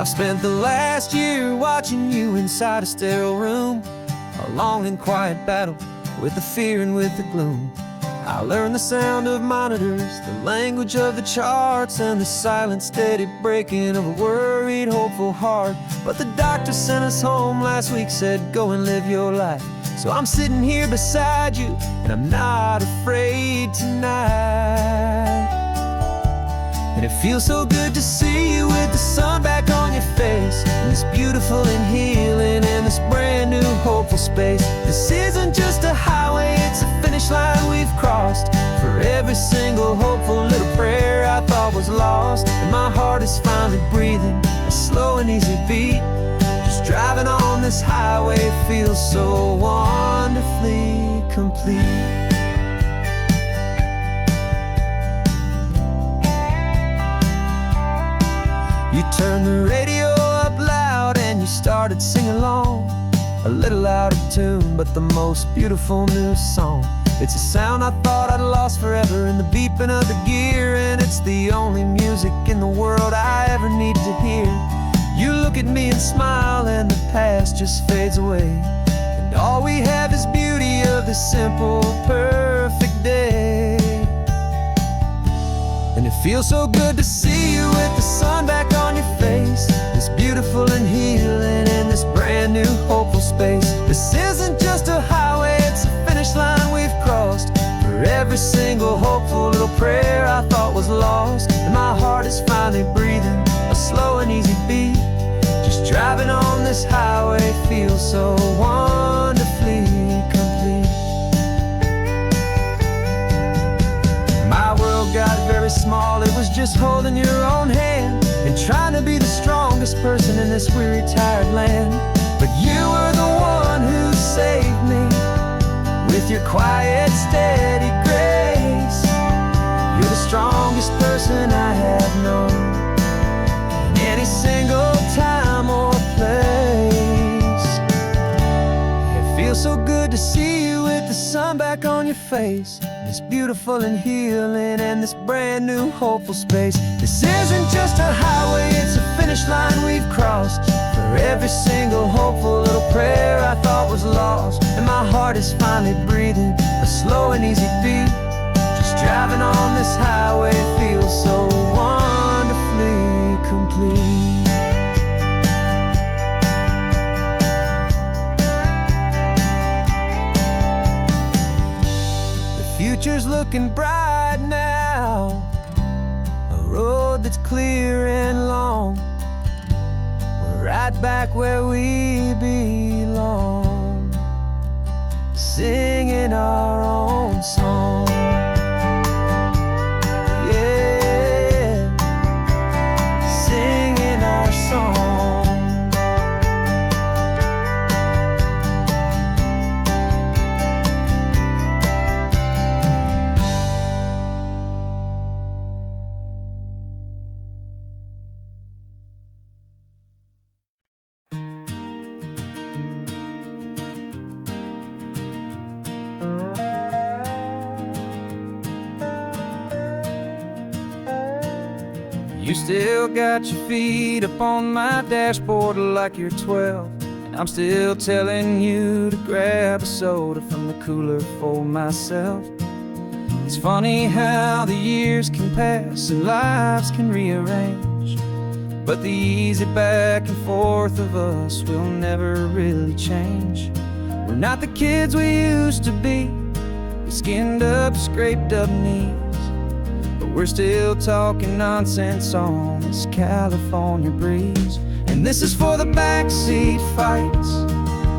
I've spent the last year watching you inside a sterile room, a long and quiet battle with the fear and with the gloom. I learned the sound of monitors, the language of the charts, and the silent, steady breaking of a worried, hopeful heart. But the doctor sent us home last week, said, go and live your life. So I'm sitting here beside you, and I'm not afraid tonight. And it feels so good to see you with the sun back on your face, and this beautiful and healing in this brand new hopeful space. This isn't just a highway, it's a finish line we've crossed. For every single hopeful little prayer I thought was lost, and my heart is finally breathing a slow and easy beat. Just driving on this highway feels so wonderfully complete. You turned the radio up loud and you started singing along, a little out of tune, but the most beautiful new song. It's a sound I thought I'd lost forever in the beeping of the gear, and it's the only music in the world I ever need to hear. You look at me and smile, and the past just fades away, and all we have is beauty of this simple, perfect day. And it feels so good to see you with the sun back on your face, this beautiful and healing in this brand new hopeful space. This isn't just a highway, it's a finish line we've crossed. For every single hopeful little prayer I thought was lost, and my heart is finally breathing a slow and easy beat. Just driving on this highway feels so wonderfully complete. My world got very small, it was just holding your own hand and trying to be the strongest person in this weary, tired land. But you were the one who saved me with your quiet, steady grace. You're the strongest person I have known in any single time or place. It feels so good to see you with the sun back on your face, this beautiful and healing and this brand new hopeful space. This isn't just a highway, it's a finish line we've crossed. For every single hopeful little prayer I thought was lost, and my heart is finally breathing a slow and easy beat. Just driving on this highway feels so wonderfully complete. Future's looking bright now, a road that's clear and long. We're right back where we belong, singing our own song. Yeah, singing our song. You still got your feet up on my dashboard like you're 12, and I'm still telling you to grab a soda from the cooler for myself. It's funny how the years can pass and lives can rearrange, but the easy back and forth of us will never really change. We're not the kids we used to be, with skinned up, scraped up knees, but we're still talking nonsense on this California breeze. And this is for the backseat fights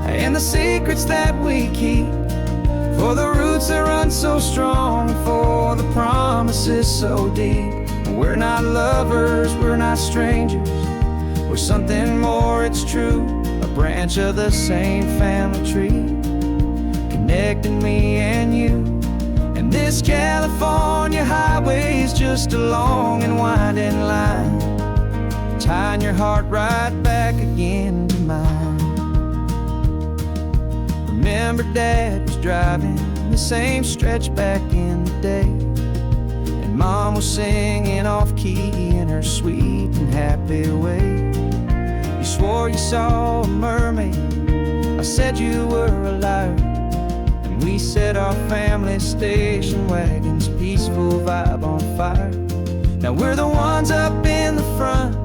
and the secrets that we keep, for the roots that run so strong, for the promises so deep. We're not lovers, we're not strangers, we're something more, it's true, a branch of the same family tree, connecting me and you. And this California highway is just a long and winding line, tying your heart right back again to mine. Remember Dad was driving the same stretch back in the day, and Mom was singing off-key in her sweet and happy way. swore you saw a mermaid. I said you were a liar. And we set our family station wagon's peaceful vibe on fire. Now we're the ones up in the front,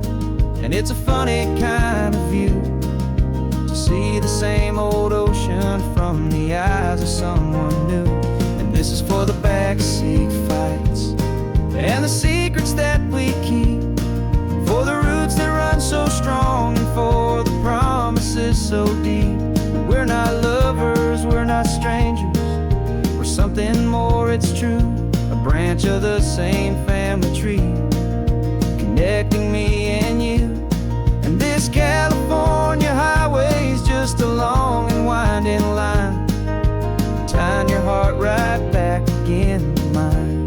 and it's a funny kind of view to see the same old ocean from the eyes of someone new. And this is for the backseat fights and the secrets that we keep, for the roots that run so strong and for the promises so deep. We're not lovers, we're not strangers, we're something more, it's true. A branch of the same family tree, connecting me and you. And this California highway's just a long and winding line, tying your heart right back again to mine.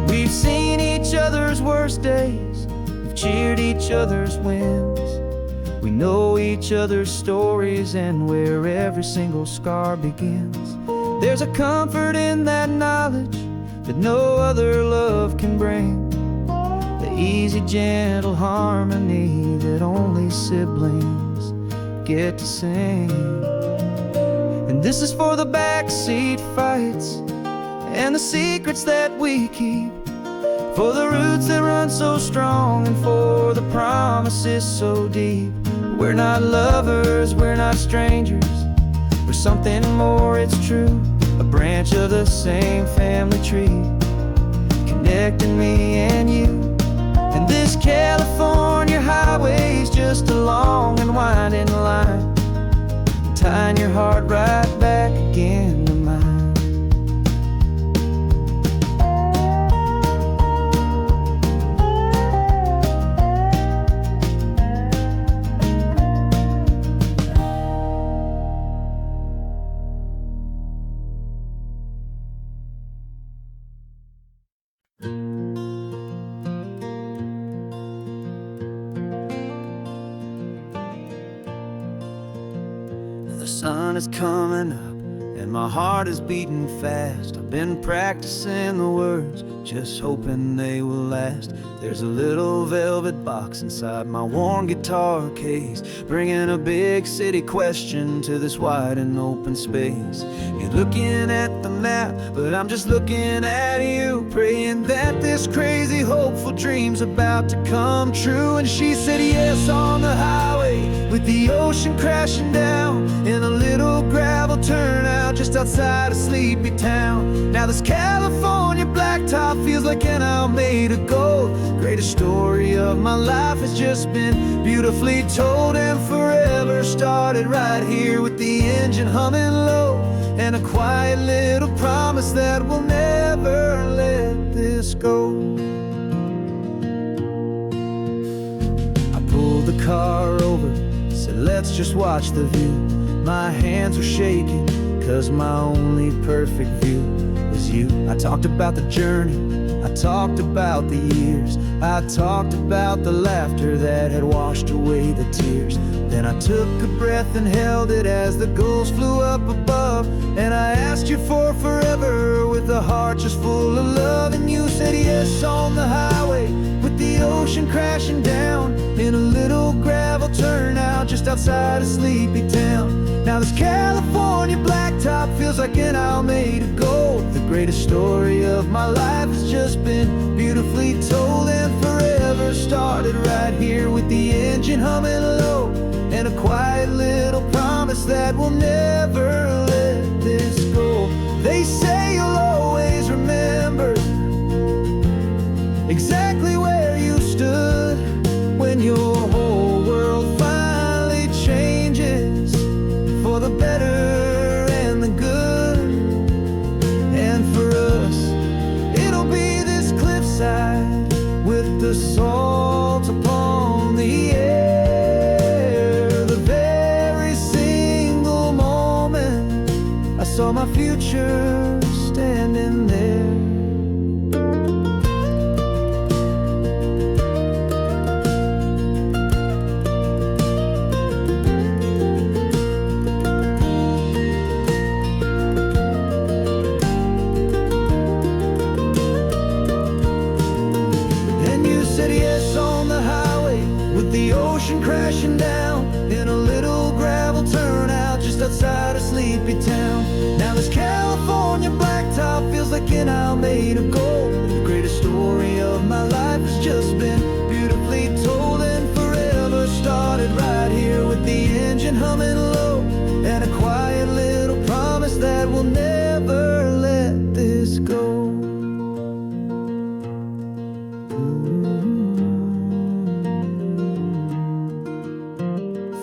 We've seen each other's worst days, we've cheered each other's wins. We know each other's stories and where every single scar begins. There's a comfort in that knowledge that no other love can bring, the easy, gentle harmony that only siblings get to sing. And this is for the backseat fights and the secrets that we keep, for the roots that run so strong and for the promises so deep. We're not lovers, we're not strangers, we're something more, it's true. A branch of the same family tree, connecting me and you. And this California highway's just a long and winding line, tying your heart right back again to mine. The sun is coming up and my heart is beating fast. I've been practicing the words, just hoping they will last. There's a little velvet box inside my worn guitar case, bringing a big city question to this wide and open space. You're looking at the map, but I'm just looking at you, praying that this crazy hopeful dream's about to come true. And she said yes on the highway, with the ocean crashing down in a little gravel turnout just outside a sleepy town. Now this California blacktop feels like an owl made of gold. Greatest story of my life has just been beautifully told, and forever started right here with the engine humming low, and a quiet little promise that we'll never let this go. I pulled the car over, said let's just watch the view. My hands were shaking, cause my only perfect view was you. I talked about the journey, I talked about the years, I talked about the laughter that had washed away the tears. Then I took a breath and held it as the gulls flew up above, and I asked you for forever with a heart just full of love. And you said yes on the highway, with the ocean crashing down in a little gravel turnout just outside a sleepy town. Now this California blacktop feels like an owl made of gold. The greatest story of my life has just been beautifully told, and forever started right here with the engine humming low, and a quiet little promise that we'll never let this go. They say you'll always remember exactly where you stood when your whole world finally changes for the better and the good. And for us, it'll be this cliffside with the salt upon the air. The very single moment I saw my future standing there. the ocean crashing down in a little gravel turnout just outside of Sleepy Town. Now this California blacktop feels like an isle made of gold. The greatest story of my life has just been beautifully told, and forever started right here with the engine humming low, and a quiet little promise that we'll never let this go.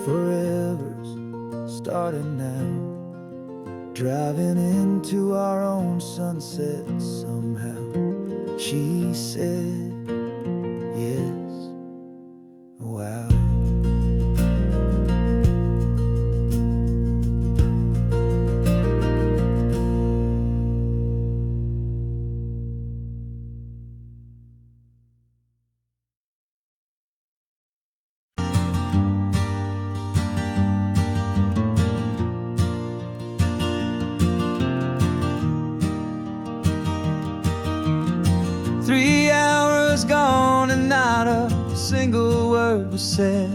Forever's started now, driving into our own sunset somehow. She said yes, wow. 3 hours gone and not a single word was said.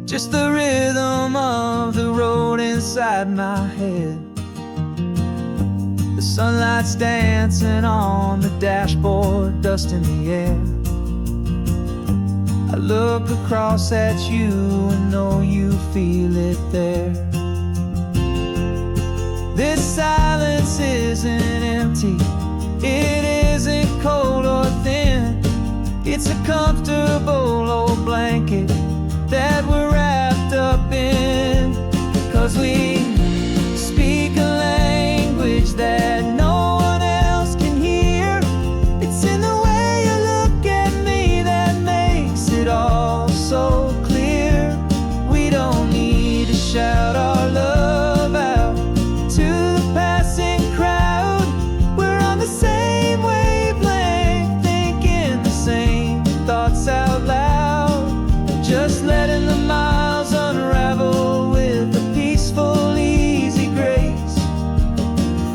Just the rhythm of the road inside my head. The sunlight's dancing on the dashboard, dust in the air. I look across at you and know you feel it there. This silence isn't empty, it isn't cold or thin. It's a comfortable old blanket that we're wrapped up in. 'Cause we speak a language that no one else can hear. It's in the way you look at me that makes it all so clear. We don't need to shout our love out to the passing crowd. We're on the same wavelength, thinking the same thoughts out loud. Just letting the miles unravel with a peaceful, easy grace.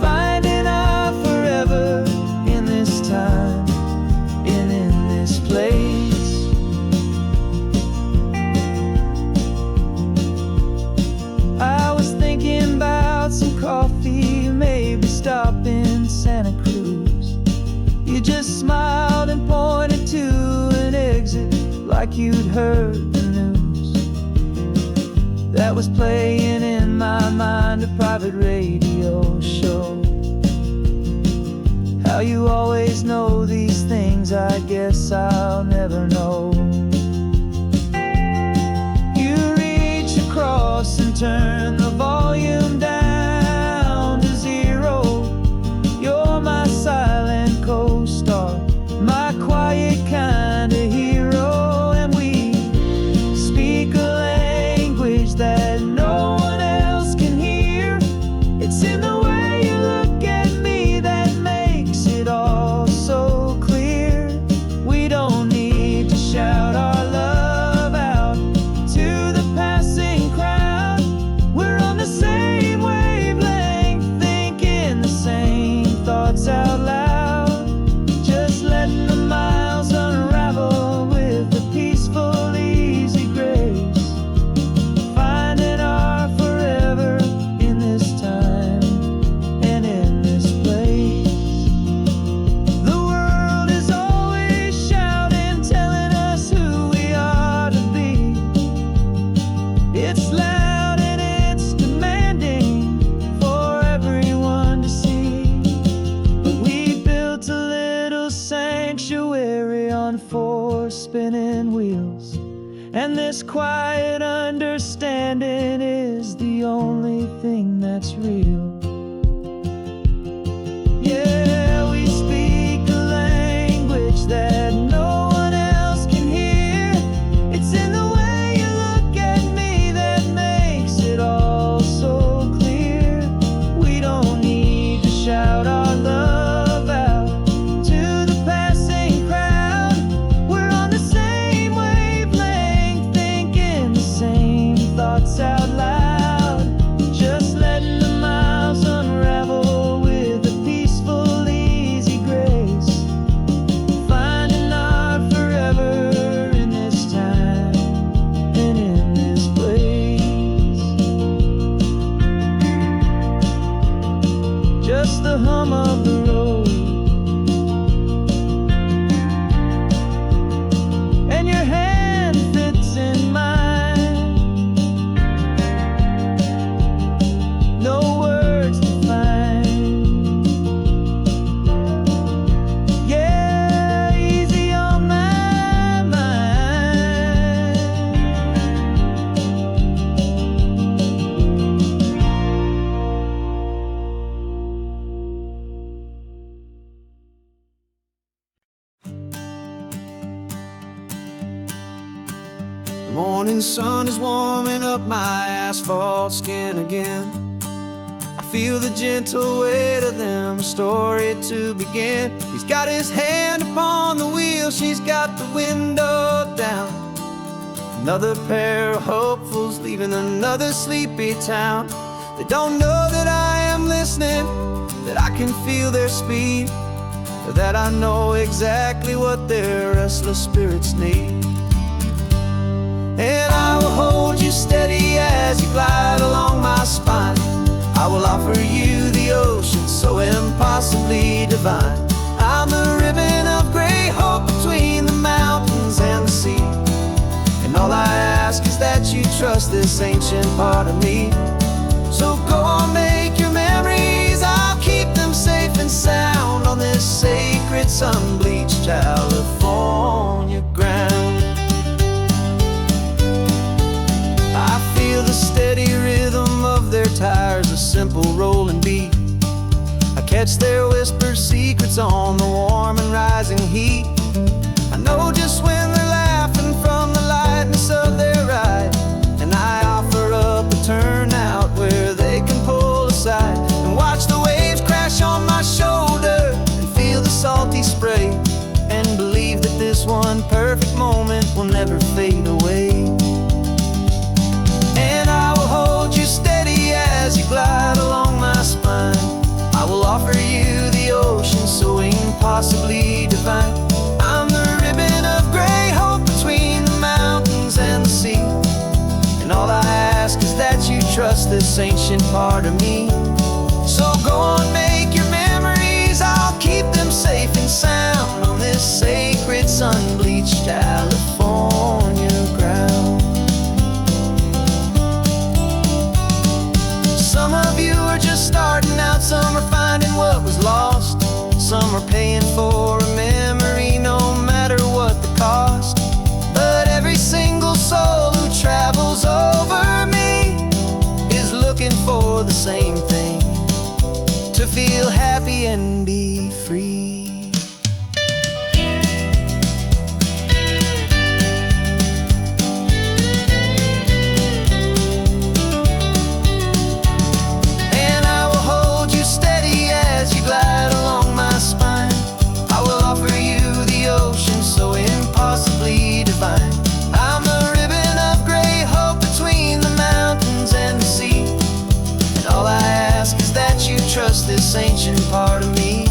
Finding our forever in this time and in this place. I was thinking about some coffee, maybe stop in Santa Cruz. You just smiled and pointed to an exit like you'd heard the news. That was playing in my mind, a private radio show. How you always know these things, I guess I'll never know. You reach across and turn the volume down to 0. You're my silent co-star, my quiet kind of hero. And we speak a language that no one else can hear. It's in the way you look at me that makes it all so clear. We don't need to shout our love out to the passing crowd. We're on the same wavelength, thinking the same thoughts out loud. Just letting the miles unravel with a peaceful, easy grace. Finding our forever in this time and in this place. The world is always shouting, telling us who we are to be. It's loud and it's demanding for everyone to see. But we built a little sanctuary on 4 spinning wheels, and this quiet understanding is the only thing that's real. Yeah, we speak a language that no one else can hear. It's in the way you look at me that makes it all so clear. We don't need to shout our love out to the passing crowd. We're on the same wavelength, thinking the same thoughts out loud. Just letting the miles Morning sun is warming up my asphalt skin again. I feel the gentle weight of them, a story to begin. He's got his hand upon the wheel, she's got the window down. Another pair of hopefuls leaving another sleepy town. They don't know that I am listening, that I can feel their speed, or that I know exactly what their restless spirits need. And I will hold you steady as you glide along my spine. I will offer you the ocean so impossibly divine. I'm the ribbon of gray hope between the mountains and the sea. And all I ask is that you trust this ancient part of me. So go on, make your memories, I'll keep them safe and sound on this sacred sun-bleached California ground. I feel the steady rhythm of their tires, a simple rolling beat. I catch their whispered secrets on the warm and rising heat. I know just when they're laughing from the lightness of their ride, and I offer up a turnout where they can pull aside and watch the waves crash on my shoulder and feel the salty spray, and believe that this one perfect moment will never fade away. And I will hold you steady as you glide along my spine. I will offer you the ocean so impossibly divine. I'm the ribbon of gray hope between the mountains and the sea. And all I ask is that you trust this ancient part of me. So go on, make your memories, I'll keep them safe and sound on this sacred sun-bleached California ground. Some of you are just starting out, some are finding what was lost, some are paying for a memory no matter what the cost. But every single soul who travels over me is looking for the same thing, to feel happy and be free. And I will hold you steady as you glide along my spine. I will offer you the ocean so impossibly divine. I'm the ribbon of gray hope between the mountains and the sea. And all I ask is that you trust this ancient part of me.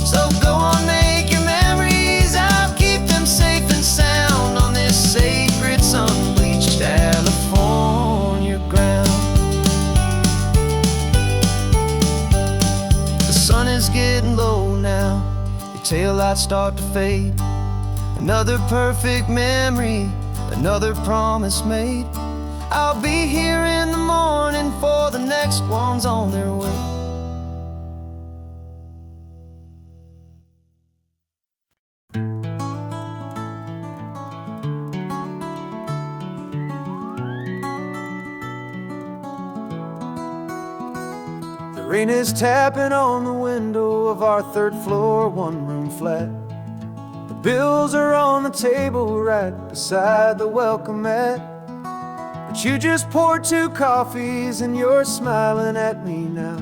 So go on, make your memories, I'll keep them safe and sound on this sacred sun-bleached California ground. The sun is getting low now, your taillights start to fade. Another perfect memory, another promise made. I'll be here in the morning for the next ones on their way. The rain is tapping on the window of our third floor, one-room flat. The bills are on the table right beside the welcome mat. But you just poured 2 coffees and you're smiling at me now.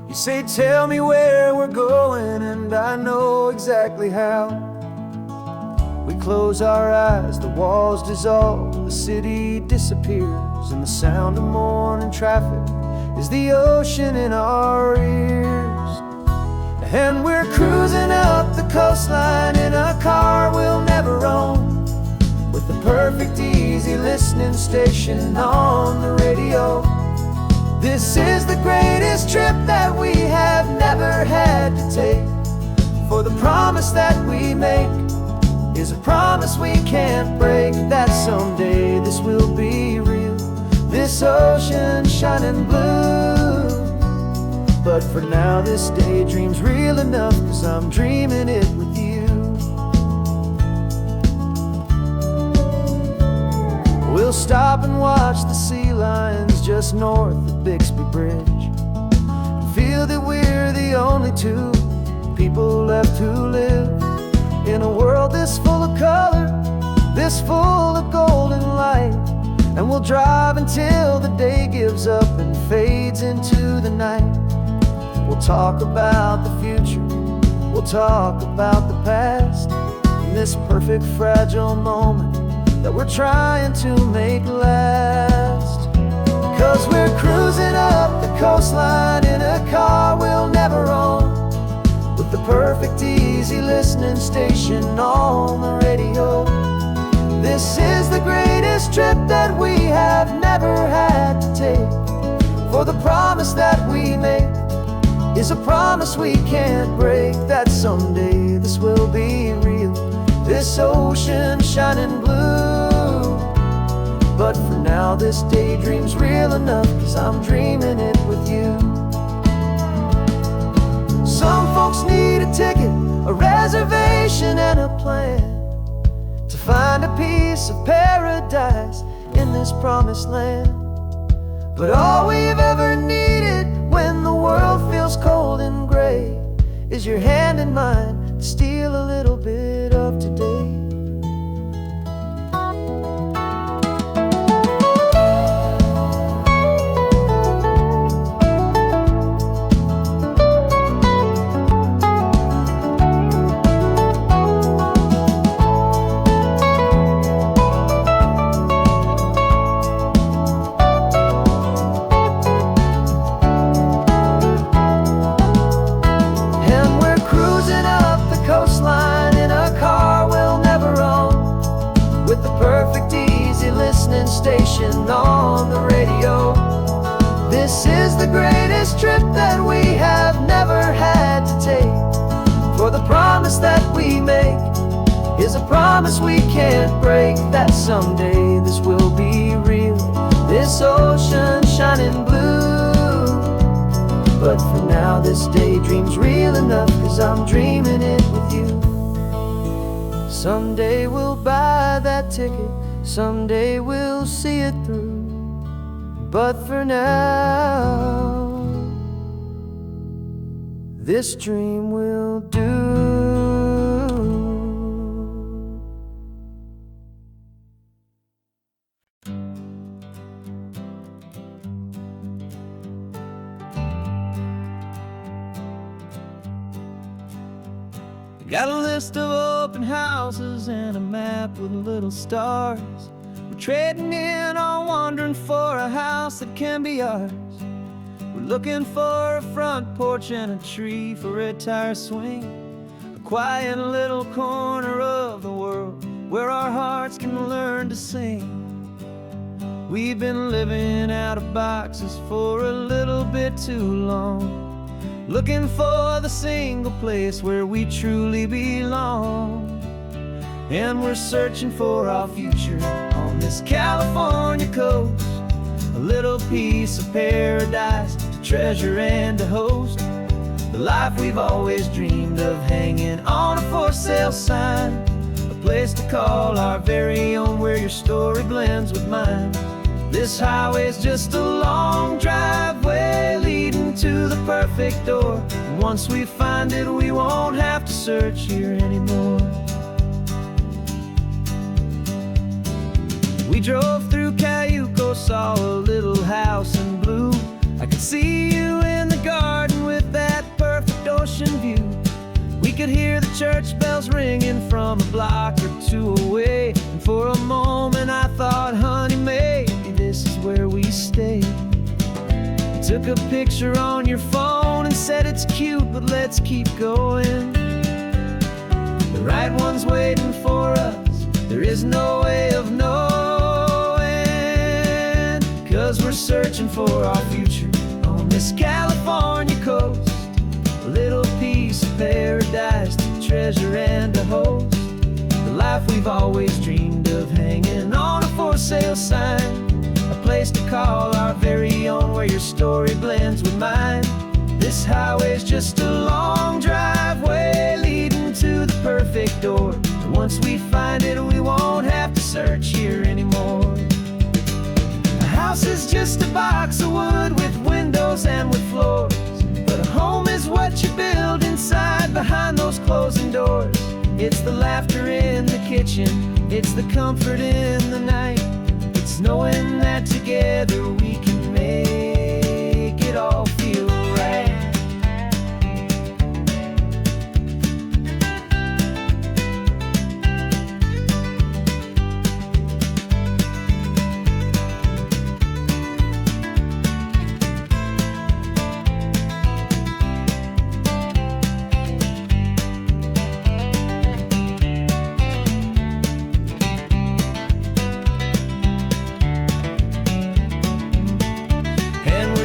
You say, tell me where we're going, and I know exactly how. We close our eyes, the walls dissolve, the city disappears, and the sound of morning traffic is the ocean in our ears. And we're cruising up the coastline in a car we'll never own, with the perfect easy listening station on the radio. This is the greatest trip that we have never had to take, for the promise that we make is a promise we can't break, that someday this will be real, this ocean shining blue. But for now this daydream's real enough, 'cause I'm dreaming it with you. We'll stop and watch the sea lions just north of Bixby Bridge, feel that we're the only 2 people left who live in a world this full of color, this full of golden light. light, and we'll drive until the day gives up and fades into the night. We'll talk about the future, we'll talk about the past, in this perfect fragile moment that we're trying to make last. 'Cause we're cruising up the coastline in a car we'll never own, with the perfect easy listening station on the radio. This is the greatest trip that we have never had to take, for the promise that we make is a promise we can't break, that someday this will be real, this ocean shining blue. But for now this daydream's real enough, 'cause I'm dreaming it with you. Some folks need a ticket, a reservation and a plan, to find a piece of paradise in this promised land. But all we've ever needed when the world feels cold and gray is your hand in mine to steal a little bit of today. Station on the radio. This is the greatest trip that we have never had to take, for the promise that we make is a promise we can't break, that someday this will be real, this ocean shining blue. But for now this daydream's real enough, 'cause I'm dreaming it with you. Someday we'll buy that ticket, someday we'll see it through, but for now this dream will do. Got a list of open houses and a map with little stars. We're trading in on wandering for a house that can be ours. We're looking for a front porch and a tree for a tire swing, a quiet little corner of the world where our hearts can learn to sing. We've been living out of boxes for a little bit too long, looking for the single place where we truly belong. And we're searching for our future on this California coast, a little piece of paradise to treasure and to host, the life we've always dreamed of, hanging on a for sale sign, a place to call our very own, where your story blends with mine. This highway's just a long driveway leading to the perfect door, and once we find it we won't have to search here anymore. We drove through Cayuco, saw a little house in blue. I could see you in the garden with that perfect ocean view. We could hear the church bells ringing from a block or two away, and for a moment I thought, honey, maybe this is where we stay. You took a picture on your phone and said it's cute, but let's keep going. The right one's waiting for us, there is no way of knowing, 'cause we're searching for our future on this California coast, a little piece of paradise to treasure and to host, the life we've always dreamed of, hanging on a for sale sign, a place to call our very own, where your story blends with mine. This highway's just a long driveway leading to the perfect door, and once we find it we won't have to search here anymore. A house is just a box of wood with windows and with floors, but a home is what you build inside behind those closing doors. It's the laughter in the kitchen, it's the comfort in the night, knowing that together we can make it all feel right.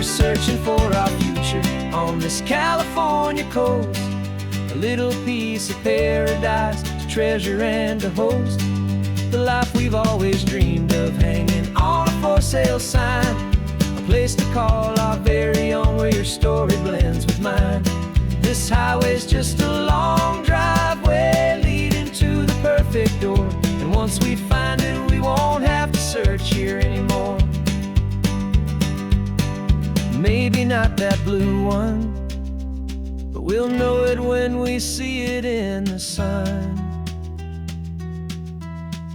Searching for our future on this California coast, a little piece of paradise to treasure and to host, the life we've always dreamed of, hanging on a for sale sign, a place to call our very own, where your story blends with mine. This highway's just a long driveway leading to the perfect door, and once we find it we won't have to search here anymore. Maybe not that blue one, but we'll know it when we see it in the sun.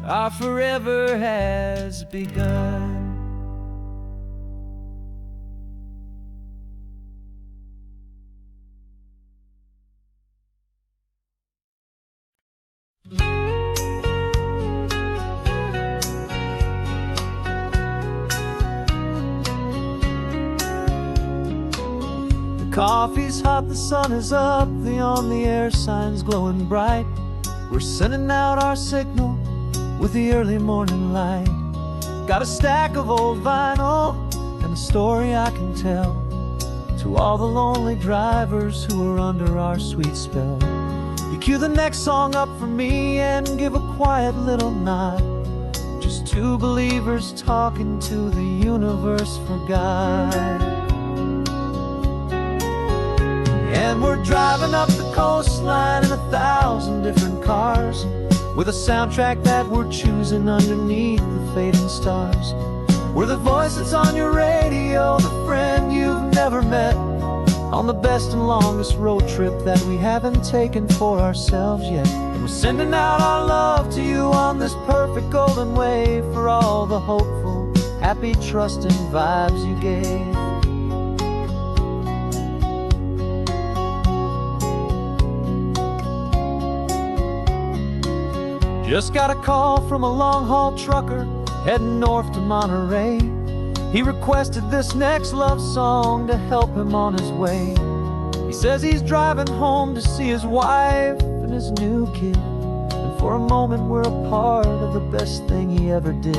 Our forever has begun. Coffee's hot, the sun is up, the on the air sign's glowing bright. We're sending out our signal with the early morning light. Got a stack of old vinyl and a story I can tell to all the lonely drivers who are under our sweet spell. You cue the next song up for me and give a quiet little nod. Just two believers talking to the universe for God. And we're driving up the coastline in 1,000 different cars, with a soundtrack that we're choosing underneath the fading stars. We're the voice that's on your radio, the friend you've never met, on the best and longest road trip that we haven't taken for ourselves yet. And we're sending out our love to you on this perfect golden wave, for all the hopeful, happy, trusting vibes you gave. Just got a call from a long-haul trucker heading north to Monterey. He requested this next love song to help him on his way. He says he's driving home to see his wife and his new kid, and for a moment we're a part of the best thing he ever did.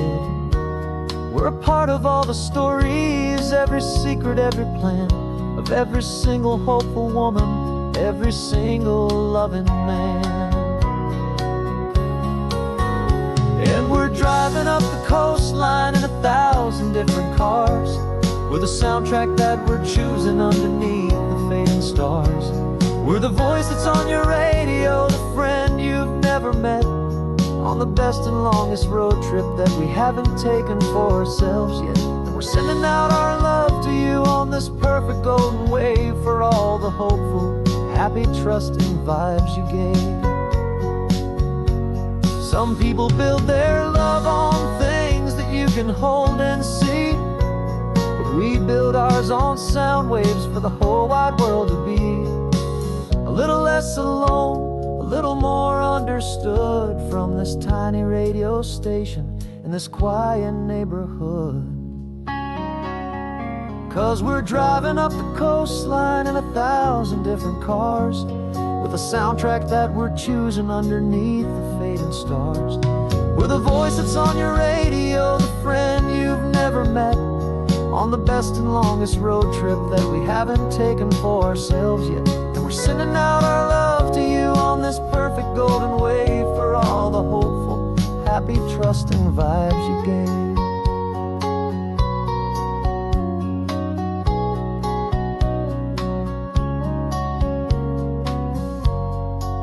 We're a part of all the stories, every secret, every plan, of every single hopeful woman, every single loving man. And we're driving up the coastline in 1,000 different cars, with a soundtrack that we're choosing underneath the fading stars. We're the voice that's on your radio, the friend you've never met, on the best and longest road trip that we haven't taken for ourselves yet. And we're sending out our love to you on this perfect golden wave, for all the hopeful, happy, trusting vibes you gave. Some people build their love on things that you can hold and see, but we build ours on sound waves for the whole wide world to be a little less alone, a little more understood, from this tiny radio station in this quiet neighborhood. 'Cause we're driving up the coastline in 1,000 different cars, with a soundtrack that we're choosing underneath the fading stars. We're the voice that's on your radio, the friend you've never met, on the best and longest road trip that we haven't taken for ourselves yet. And we're sending out our love to you on this perfect golden wave, for all the hopeful, happy, trusting vibes you gave.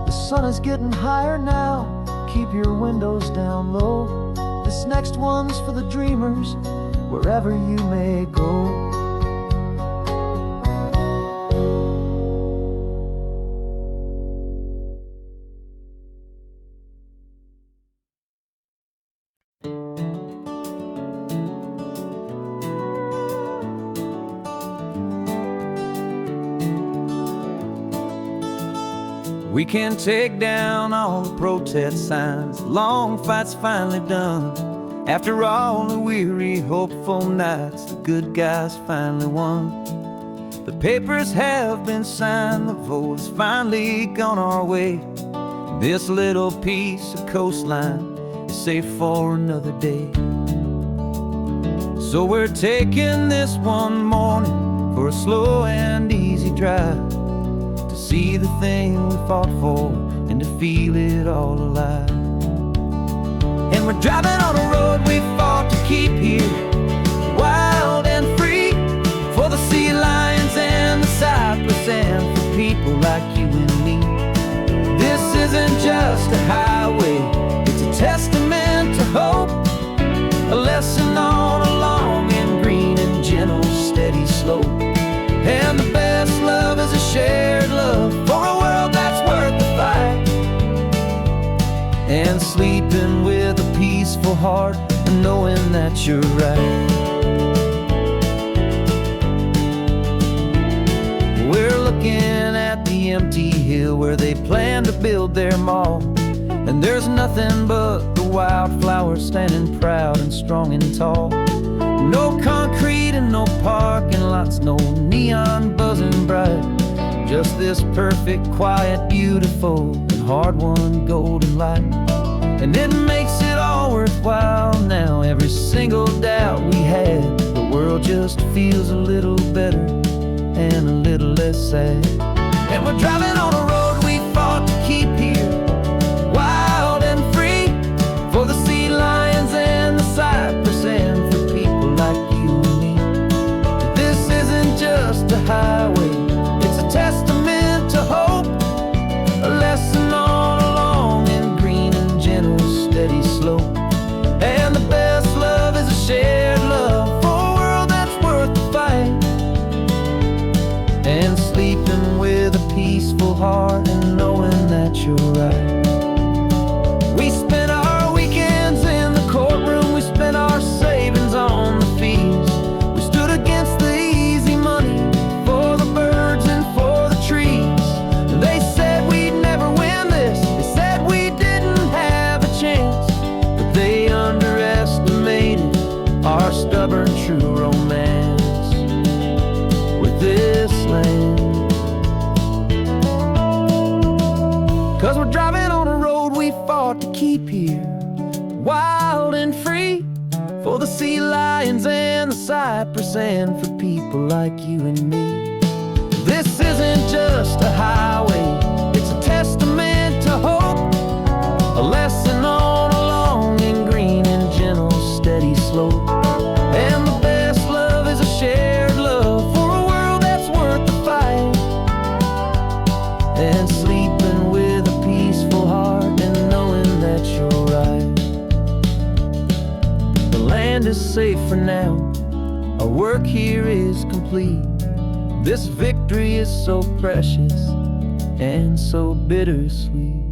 The sun is getting higher now, keep your windows down low. This next one's for the dreamers, wherever you may go. We can take down all the protest signs. Long fight's finally done. After all the weary, hopeful nights, the good guys finally won. The papers have been signed, the vote's finally gone our way. This little piece of coastline is safe for another day. So we're taking this one morning for a slow and easy drive, to see the thing we fought for and to feel it all alive. And we're driving on a road we fought to keep here, wild and free, for the sea lions and the cypress and for people like you and me. This isn't just a highway, it's a testament to hope, a lesson on a long and green and gentle steady slope. And the best love is a shared love for a world that's worth the fight, and sleeping with a peaceful heart and knowing that you're right. We're looking at the empty hill where they plan to build their mall, and there's nothing but the wildflowers standing proud and strong and tall. No concrete and no parking lots, no neon buzzing bright, just this perfect, quiet, beautiful, and hard-won golden light. And it makes it all worthwhile now. Every single doubt we had, the world just feels a little better and a little less sad. And we're driving on a road we fought to keep here, wild and free, for the sea lions and the cypress and for people like you and me. This isn't just a highway, it's a testament to hope, a lesson on a long and green and gentle steady slope. And the best love is a shared love for a world that's worth the fight, and sleeping with a peaceful heart and knowing that you're right. We spent our weekends in the courtroom, we spent our savings on the fees. We stood against the easy money for the birds and for the trees. And they said we'd never win this, they said we didn't have a chance, but they underestimated our stubborn true romance with this land. 'Cause we're driving on a road we fought to keep here, wild and free, for the sea lions and the cypress and for people like you and me. This isn't just a highway, it's a testament to hope, a lesson on a long and green and gentle steady slope. And the best love is a shared love for a world that's worth the fight, and sleeping with a peaceful heart and knowing that you're right. The land is safe for now, our work here is complete. This victory is so precious and so bittersweet.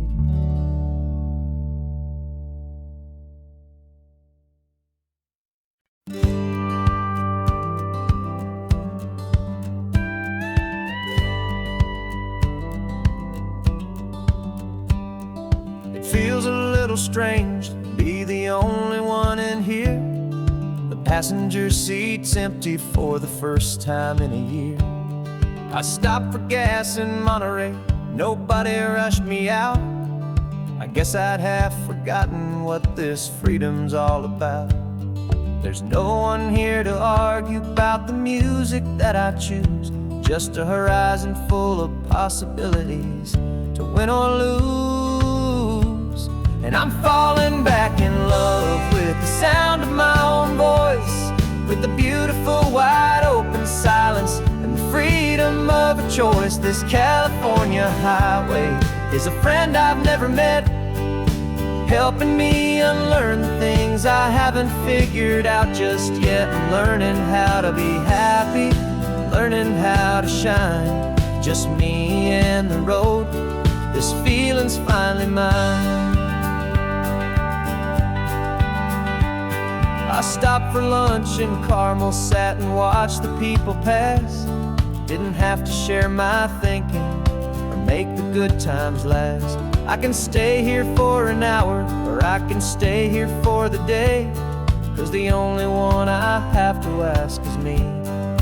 It feels a little strange to be the only one in here. The passenger seat's empty for the first time in a year. I stopped for gas in Monterey, nobody rushed me out. I guess I'd have forgotten what this freedom's all about. There's no one here to argue about the music that I choose, just a horizon full of possibilities to win or lose. And I'm falling back in love with the sound of my own voice, with the beautiful wide open silence and the freedom of a choice. This California highway is a friend I've never met, helping me unlearn the things I haven't figured out just yet. I'm learning how to be happy, learning how to shine, just me and the road. This feeling's finally mine. I stopped for lunch in Carmel, sat and watched the people pass. Didn't have to share my thinking or make the good times last. I can stay here for an hour, or I can stay here for the day, 'cause the only one I have to ask is me.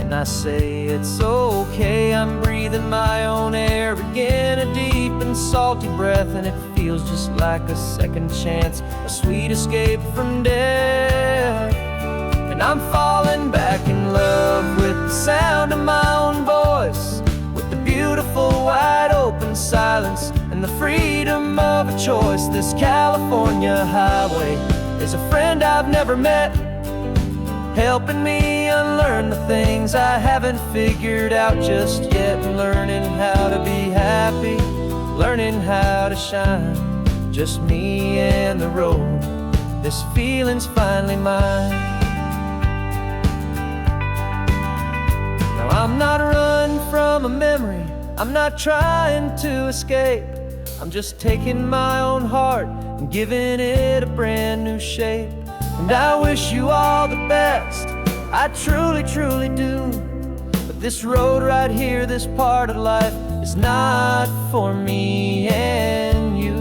And I say it's okay, I'm breathing my own air again, a deep and salty breath, and it feels just like a second chance, a sweet escape from death. And I'm falling back in love with the sound of my own voice, with the beautiful wide open silence and the freedom of a choice. This California highway is a friend I've never met, helping me unlearn the things I haven't figured out just yet, learning how to be happy, learning how to shine, just me and the road. This feeling's finally mine. Now I'm not running from a memory, I'm not trying to escape, I'm just taking my own heart and giving it a brand new shape. And I wish you all the best, I truly, truly do. But this road right here, this part of life, is not for me and you.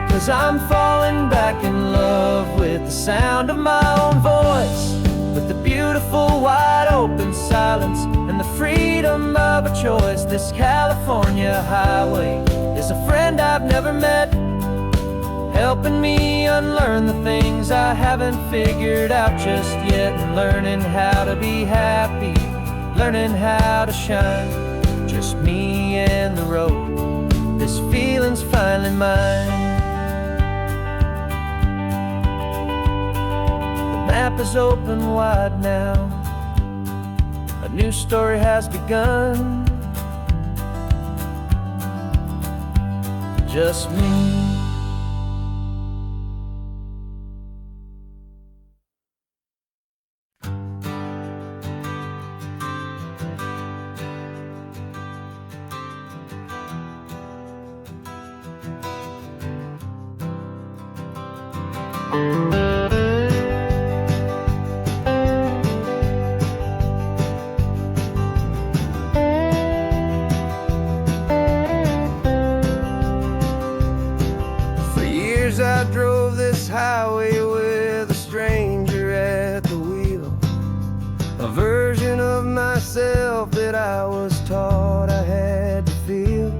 Cause I'm falling back in love with the sound of my own voice, with the beautiful wide open silence and the freedom of a choice. This California highway is a friend I've never met, helping me unlearn the things I haven't figured out just yet, and learning how to be happy, learning how to shine, just me and the road. This feeling's finally mine. The map is open wide now, a new story has begun, just me. I drove this highway with a stranger at the wheel, a version of myself that I was taught I had to feel.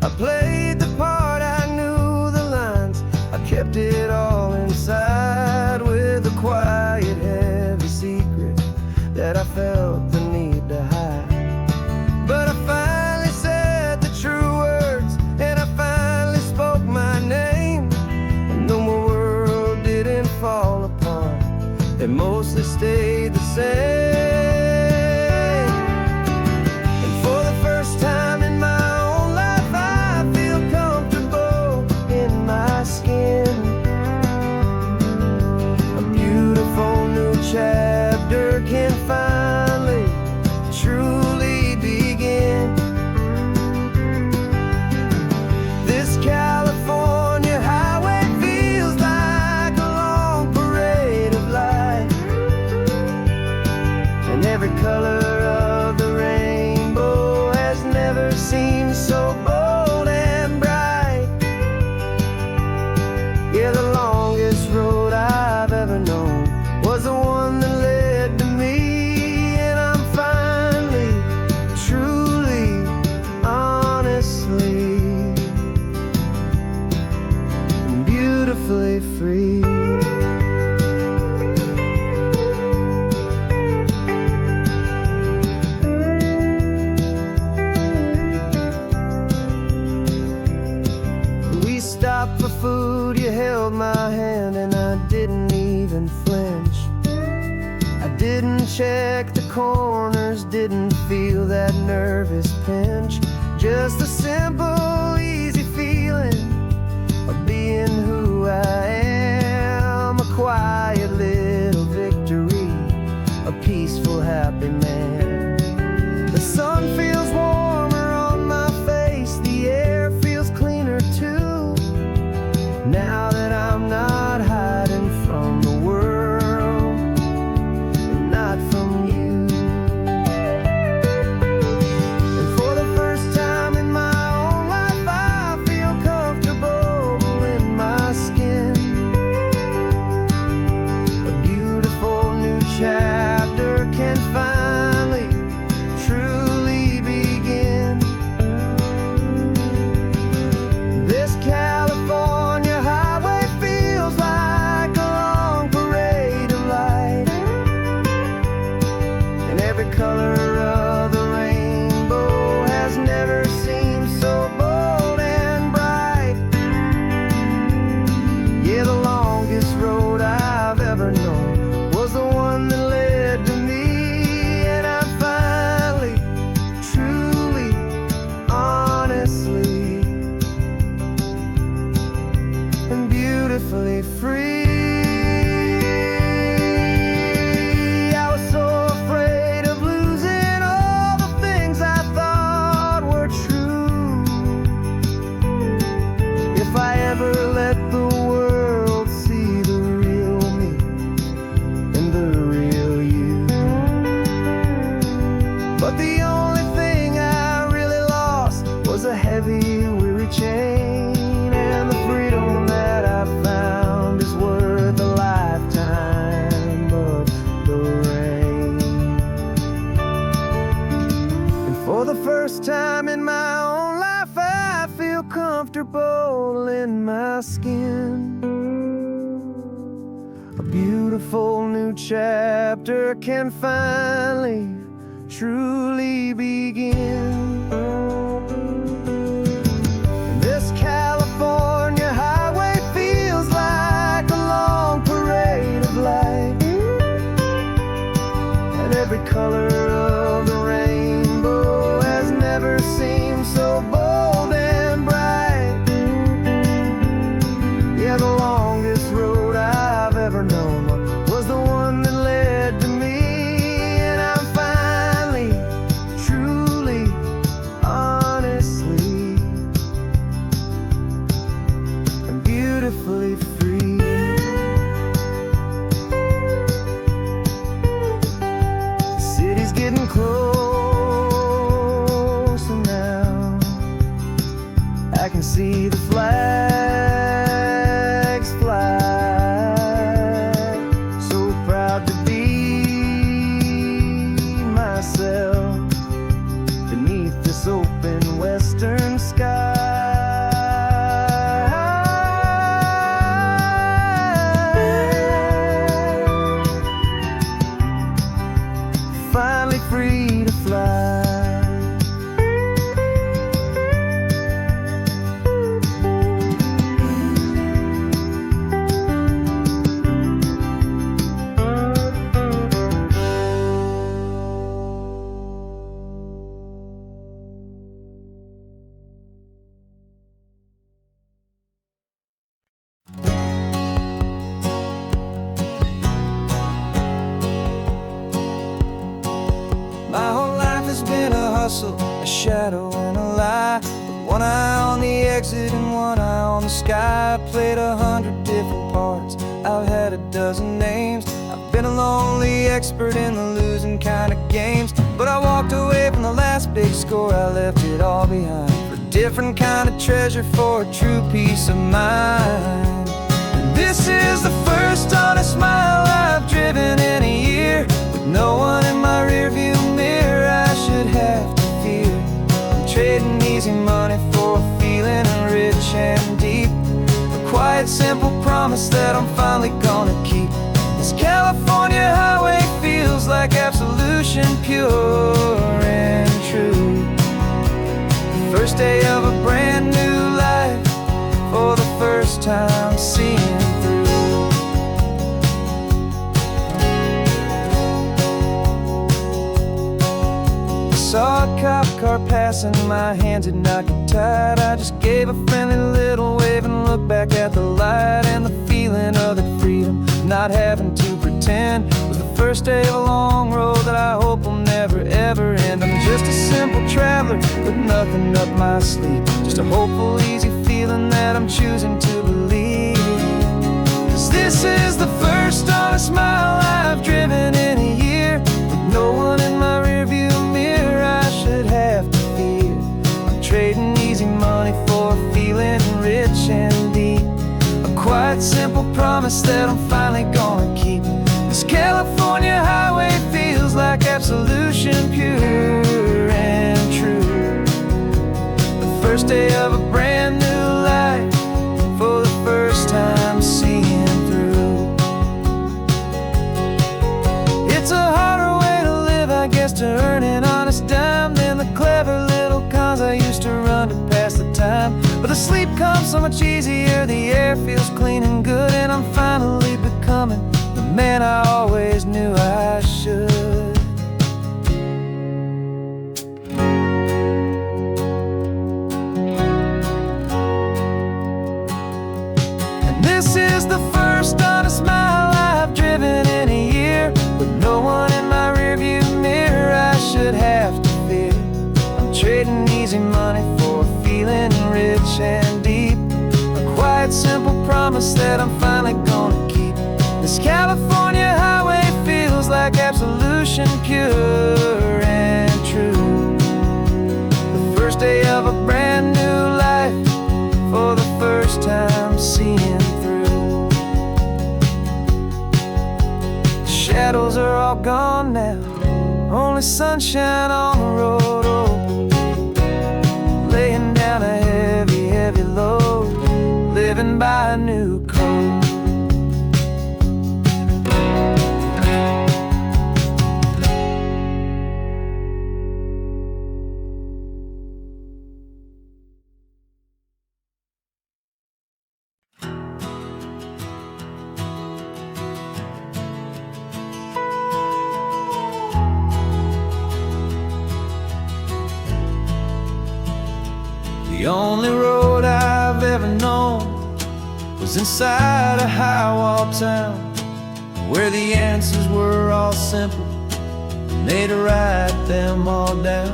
I played the part, I knew the lines, I kept it all inside, with a quiet, heavy secret that I felt the need to hide. But I finally said the true words, and I finally spoke my name. Fall apart, they mostly stayed the same. And for the first time in my own life, I feel comfortable in my skin. A beautiful new chapter can finally truly begin. This California highway feels like a long parade of light, and every color of the rainbow has never seemed so bold and bright. Yeah, the longest road I've ever known was the one that led to me, and I'm finally, truly, honestly, beautifully free. We stopped for food, you held my hand, and I didn't even flinch. I didn't check the corners, didn't feel that nervous pinch. Just a simple, easy feeling of being who I am. A quiet little victory, a peaceful, happy man. The sun feels warmer on my face, the air feels cleaner too. Now can finally truly begin. This California highway feels like a long parade of light, and every color of the rainbow has never seemed so bold and bright. Yeah, the longest road I've ever known was the one that led to me, and I'm finally, truly, honestly, and beautifully free. I was so afraid of losing all the things I thought were true. If I ever let the world see the real me and the real you. But the only thing I really lost was a heavy, weary chain, and the freedom that I found is worth a lifetime of the rain. And for the first time in my own life, I feel comfortable in my skin. A beautiful new chapter can finally, truly begin. This California highway feels like a long parade of light, and every color of the rainbow has never seemed so bold and bright. Yeah, the longest road I've ever known was the one that led to me, and I'm finally, truly, honestly, and beautifully free. The city's getting closer now. I can see the flags fly. So proud to be myself beneath this open western sky. Finally free to fly. My whole life has been a hustle, a shadow and a lie, with one eye on the exit and one eye on the sky. I played 100 different parts, I've had a dozen names. I've been a lonely expert in the losing kind of games, but I walked away from the last big score. I left it all behind for a different kind of treasure, for a true peace of mind. And this is the first honest mile I've driven in a year, with no one in my rearview mirror I should have to fear. I'm trading easy money for a feeling rich and deep, a quiet, simple promise that I'm finally gonna keep. This California highway feels like absolution, pure and true. First day of a brand new life, for the first time seeing through. Saw a cop car passing, my hands had not got tied. I just gave a friendly little wave and looked back at the light, and the feeling of the freedom, not having to pretend, was the first day of a long road that I hope will never ever end. I'm just a simple traveler with nothing up my sleeve, just a hopeful, easy feeling that I'm choosing to believe. 'Cause this is the first honest mile I've driven in a year, with no one in my rearview mirror I should have to fear. I'm trading easy money for a feeling rich and deep, a quiet, simple promise that I'm finally gonna keep. This California highway feels like absolution, pure and true. The first day of a brand new life, for the first time seeing through. It's a harder way to live, I guess, to earn an honest dime than the clever little cons I used to run to pass the time. But the sleep comes so much easier, the air feels clean and good, and I'm finally becoming the man I always knew I should. And this is the first honest mile I've driven in a year, with no one in my rearview mirror I should have to fear. I'm trading easy money for a feeling rich and deep, a quiet, simple promise that I'm finally gonna keep. This California highway feels like absolution, pure and true. The first day of a brand new life, for the first time seeing through. The shadows are all gone now, only sunshine on the road. Oh, laying down a heavy, heavy load, living by a new code. The only road I've ever known was inside a high-wall town, where the answers were all simple and they'd write them all down.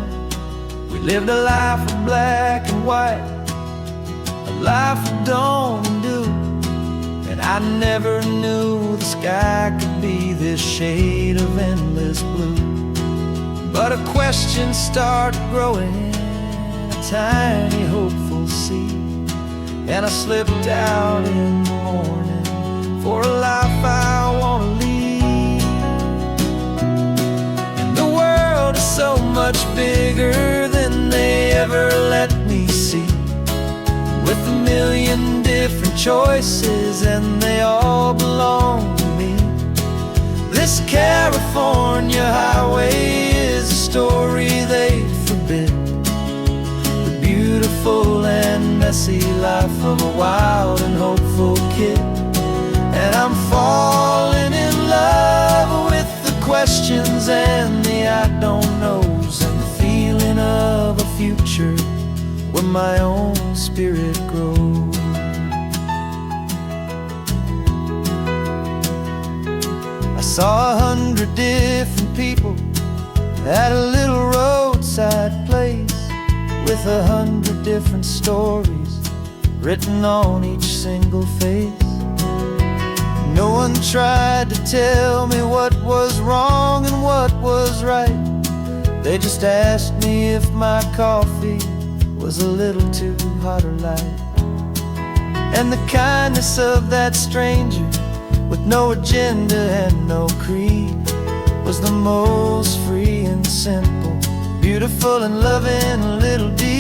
We lived a life of black and white, a life of dawn and dew, and I never knew the sky could be this shade of endless blue. But a question started growing, tiny hopeful seed, and I slipped out in the morning for a life I want to lead. And the world is so much bigger than they ever let me see, with a million different choices and they all belong to me. This California highway is a story they forbid, beautiful and messy life of a wild and hopeful kid. And I'm falling in love with the questions and the I don't knows, and the feeling of a future where my own spirit grows. I saw 100 different people at a little roadside place, with 100 different stories written on each single face. No one tried to tell me what was wrong and what was right. They just asked me if my coffee was a little too hot or light. And the kindness of that stranger, with no agenda and no creed, was the most free and simple, beautiful and loving a little deed.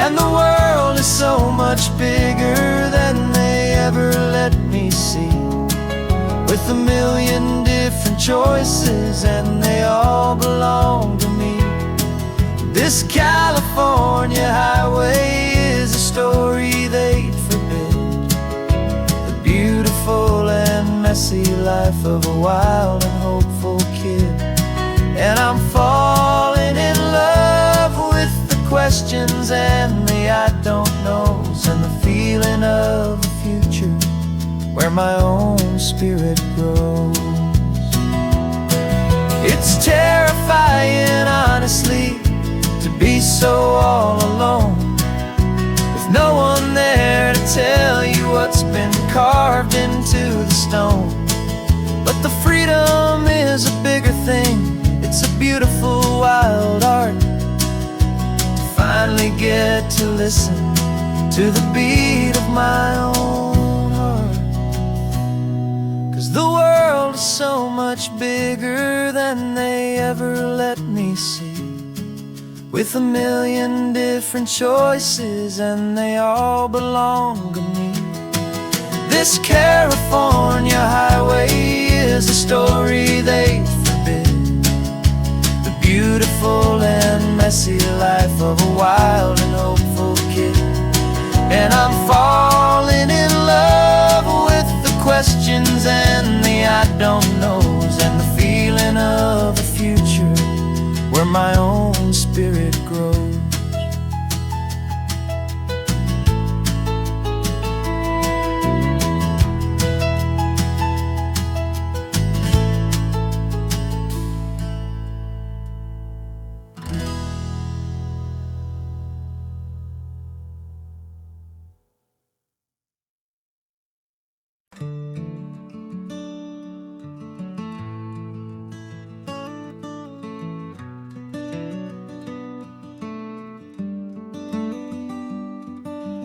And the world is so much bigger than they ever let me see, with a million different choices and they all belong to me. This California highway is a story they'd forbid, the beautiful and messy life of a wild and hopeful kid. And I'm falling in love with the questions and the I don't knows, and the feeling of a future where my own spirit grows. It's terrifying, honestly, to be so all alone, with no one there to tell you what's been carved into the stone. But the freedom is a bigger thing, it's a beautiful wild art, to finally get to listen to the beat of my own heart. 'Cause the world is world's so much bigger than they ever let me see, with a million different choices and they all belong to me. This California highway is a story they forbid, the beautiful and messy life of a wild and hopeful kid. And I'm falling in love with the questions and the I don't knows, and the feeling of a future where my own spirit grows.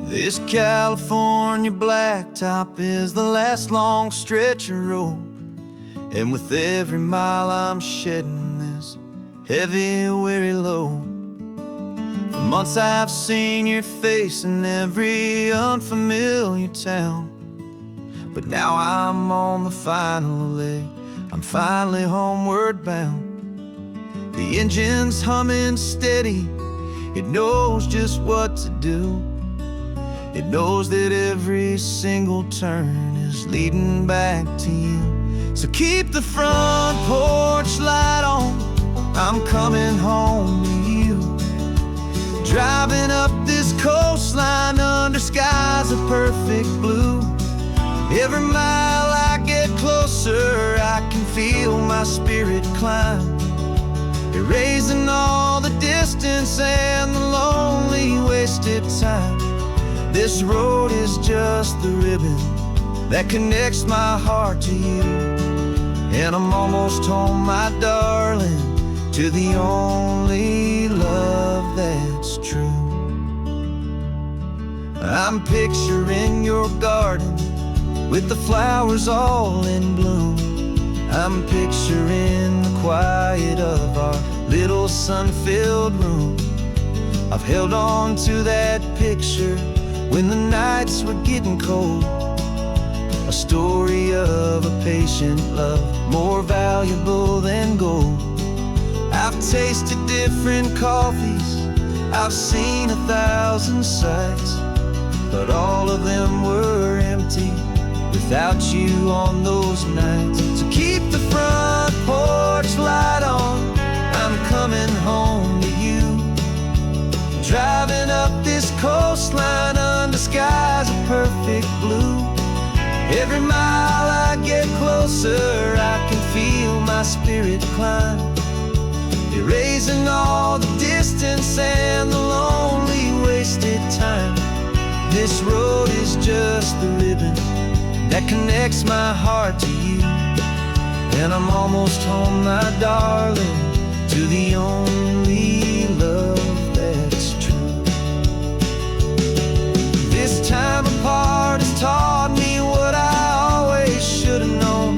This California blacktop is the last long stretch of road, and with every mile I'm shedding this heavy, weary load. For months I've seen your face in every unfamiliar town, but now I'm on the final leg, I'm finally homeward bound. The engine's humming steady, it knows just what to do. It knows that every single turn is leading back to you. So keep the front porch light on, I'm coming home to you. Driving up this coastline under skies of perfect blue. Every mile I get closer, I can feel my spirit climb, erasing all the distance and the lonely wasted time. This road is just the ribbon that connects my heart to you, and I'm almost home, my darling, to the only love that's true. I'm picturing your garden with the flowers all in bloom. I'm picturing the quiet of our little sun-filled room. I've held on to that picture when the nights were getting cold, a story of a patient love more valuable than gold. I've tasted different coffees, I've seen 1,000 sights, but all of them were empty without you on those nights. So keep the front porch light on, I'm coming home to you. Driving up this coastline under skies of perfect blue. Every mile I get closer, I can feel my spirit climb, erasing all the distance and the lonely wasted time. This road is just the ribbon that connects my heart to you, and I'm almost home, my darling, to the only love that's true. This time apart has taught me what I always should have known,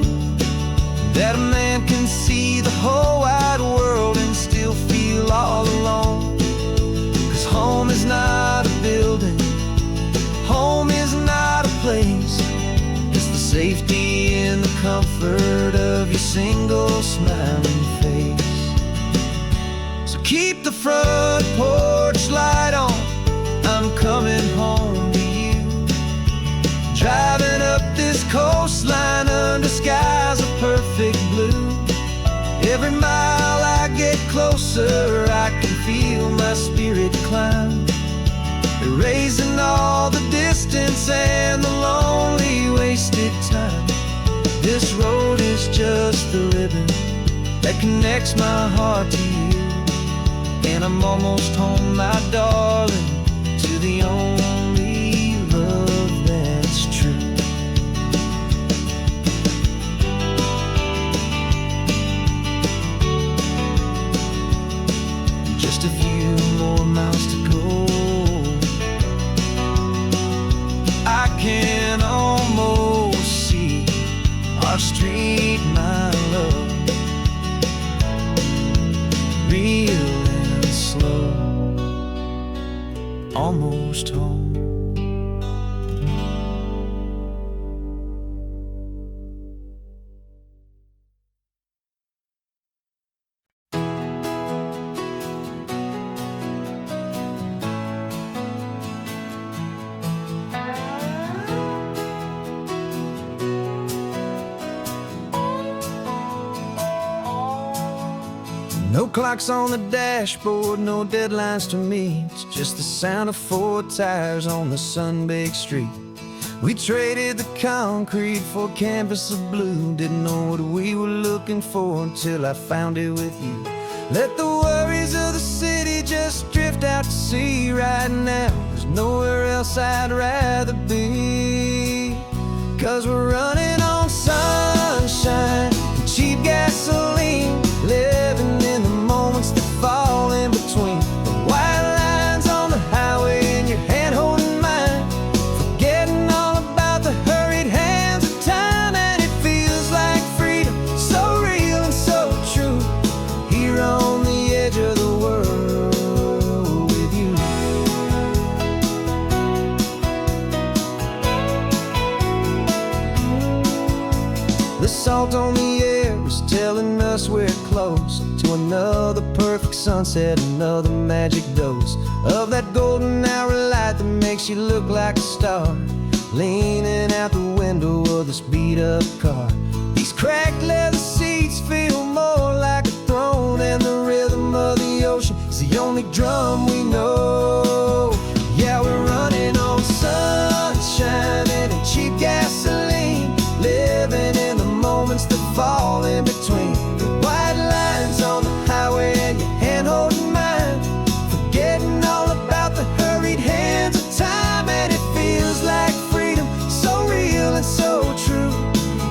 that a man can see the whole wide world and still feel all alone. 'Cause home is not a building, home is not a place, it's the safety and the comfort of your single smiling face. So keep the front porch light on, I'm coming home to you. Driving up this coastline under skies of perfect blue. Every mile I get closer, I can feel my spirit climb, erasing all the distance and the lonely wasted time. This road is just the ribbon that connects my heart to you, and I'm almost home, my darling, to the only love that's true. Just a few more miles to go, I can almost see our street, my No clocks on the dashboard, no deadlines to meet. It's just the sound of 4 tires on the sun-baked street. We traded the concrete for a canvas of blue. Didn't know what we were looking for until I found it with you. Let the worries of the city just drift out to sea right now. There's nowhere else I'd rather be. 'Cause we're running on sunshine and cheap gasoline, living in the moments that fall in between. The white lines on the highway and your hand holding mine, forgetting all about the hurried hands of time. And it feels like freedom, so real and so true, here on the edge of the world with you. The salt on the air is telling us we're close to another perfect sunset, another magic dose of that golden hour light that makes you look like a star, leaning out the window of this beat-up car. These cracked leather seats feel more like a throne, and the rhythm of the ocean is the only drum we know. Yeah, we're running on sunshine and cheap gasoline, living in the moments that fall in between. The white lines on the highway and your hand holding mine, forgetting all about the hurried hands of time. And it feels like freedom, so real and so true,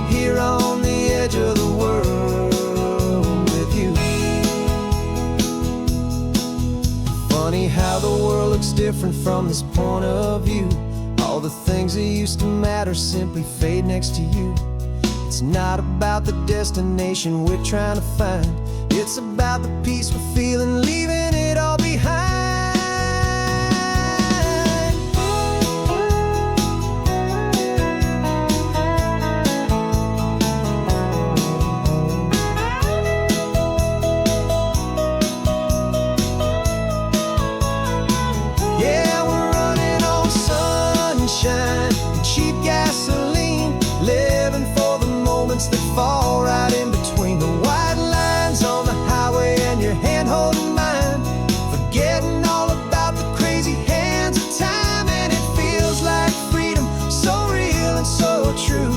here on the edge of the world with you. Funny how the world looks different from this point of view. All the things that used to matter simply fade next to you. It's not about the destination we're trying to find, it's about the peace we're feeling, leaving it all behind. Yeah, we're running on sunshine and cheap gasoline, living for the moments that fall right in between. The white lines on the highway and your hand holding mine, forgetting all about the crazy hands of time. And it feels like freedom, so real and so true,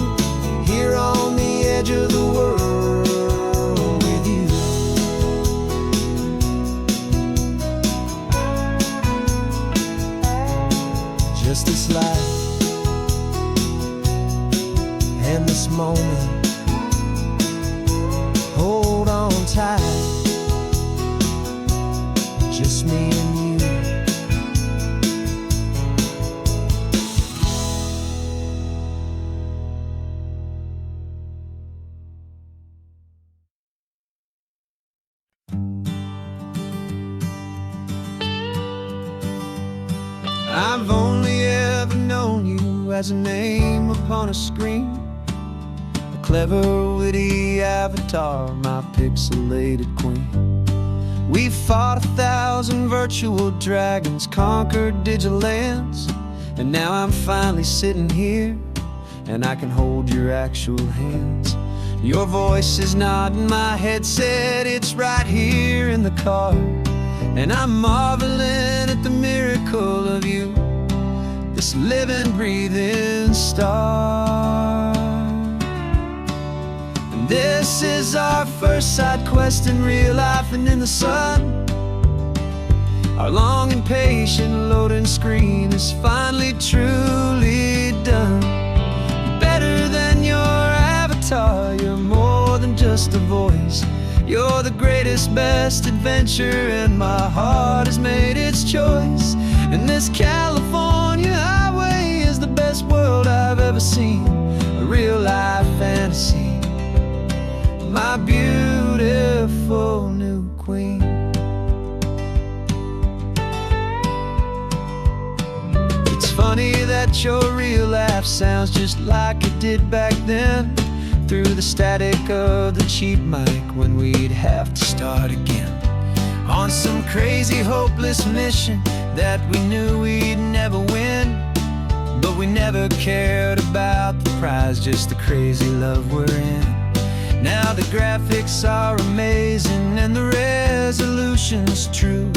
here on the edge of the world with you. Just this life and this moment, hold on tight, just me and you. I've only ever known you as a name upon a screen, a clever, witty avatar, my pixelated queen. We've fought 1,000 virtual dragons, conquered digital lands, and now I'm finally sitting here, and I can hold your actual hands. Your voice is not in my headset, it's right here in the car, and I'm marveling at the miracle of you, this living, breathing star. And this is our first side quest in real life and in the sun. Our long and patient loading screen is finally truly done. Better than your avatar, you're more than just a voice. You're the greatest, best adventure, and my heart has made its choice. And this California highway is the best world I've ever seen, a real-life fantasy, my beautiful new queen. It's funny that your real life sounds just like it did back then, through the static of the cheap mic when we'd have to start again, on some crazy hopeless mission that we knew we'd never win. But we never cared about the prize, just the crazy love we're in. Now the graphics are amazing and the red resolutions true.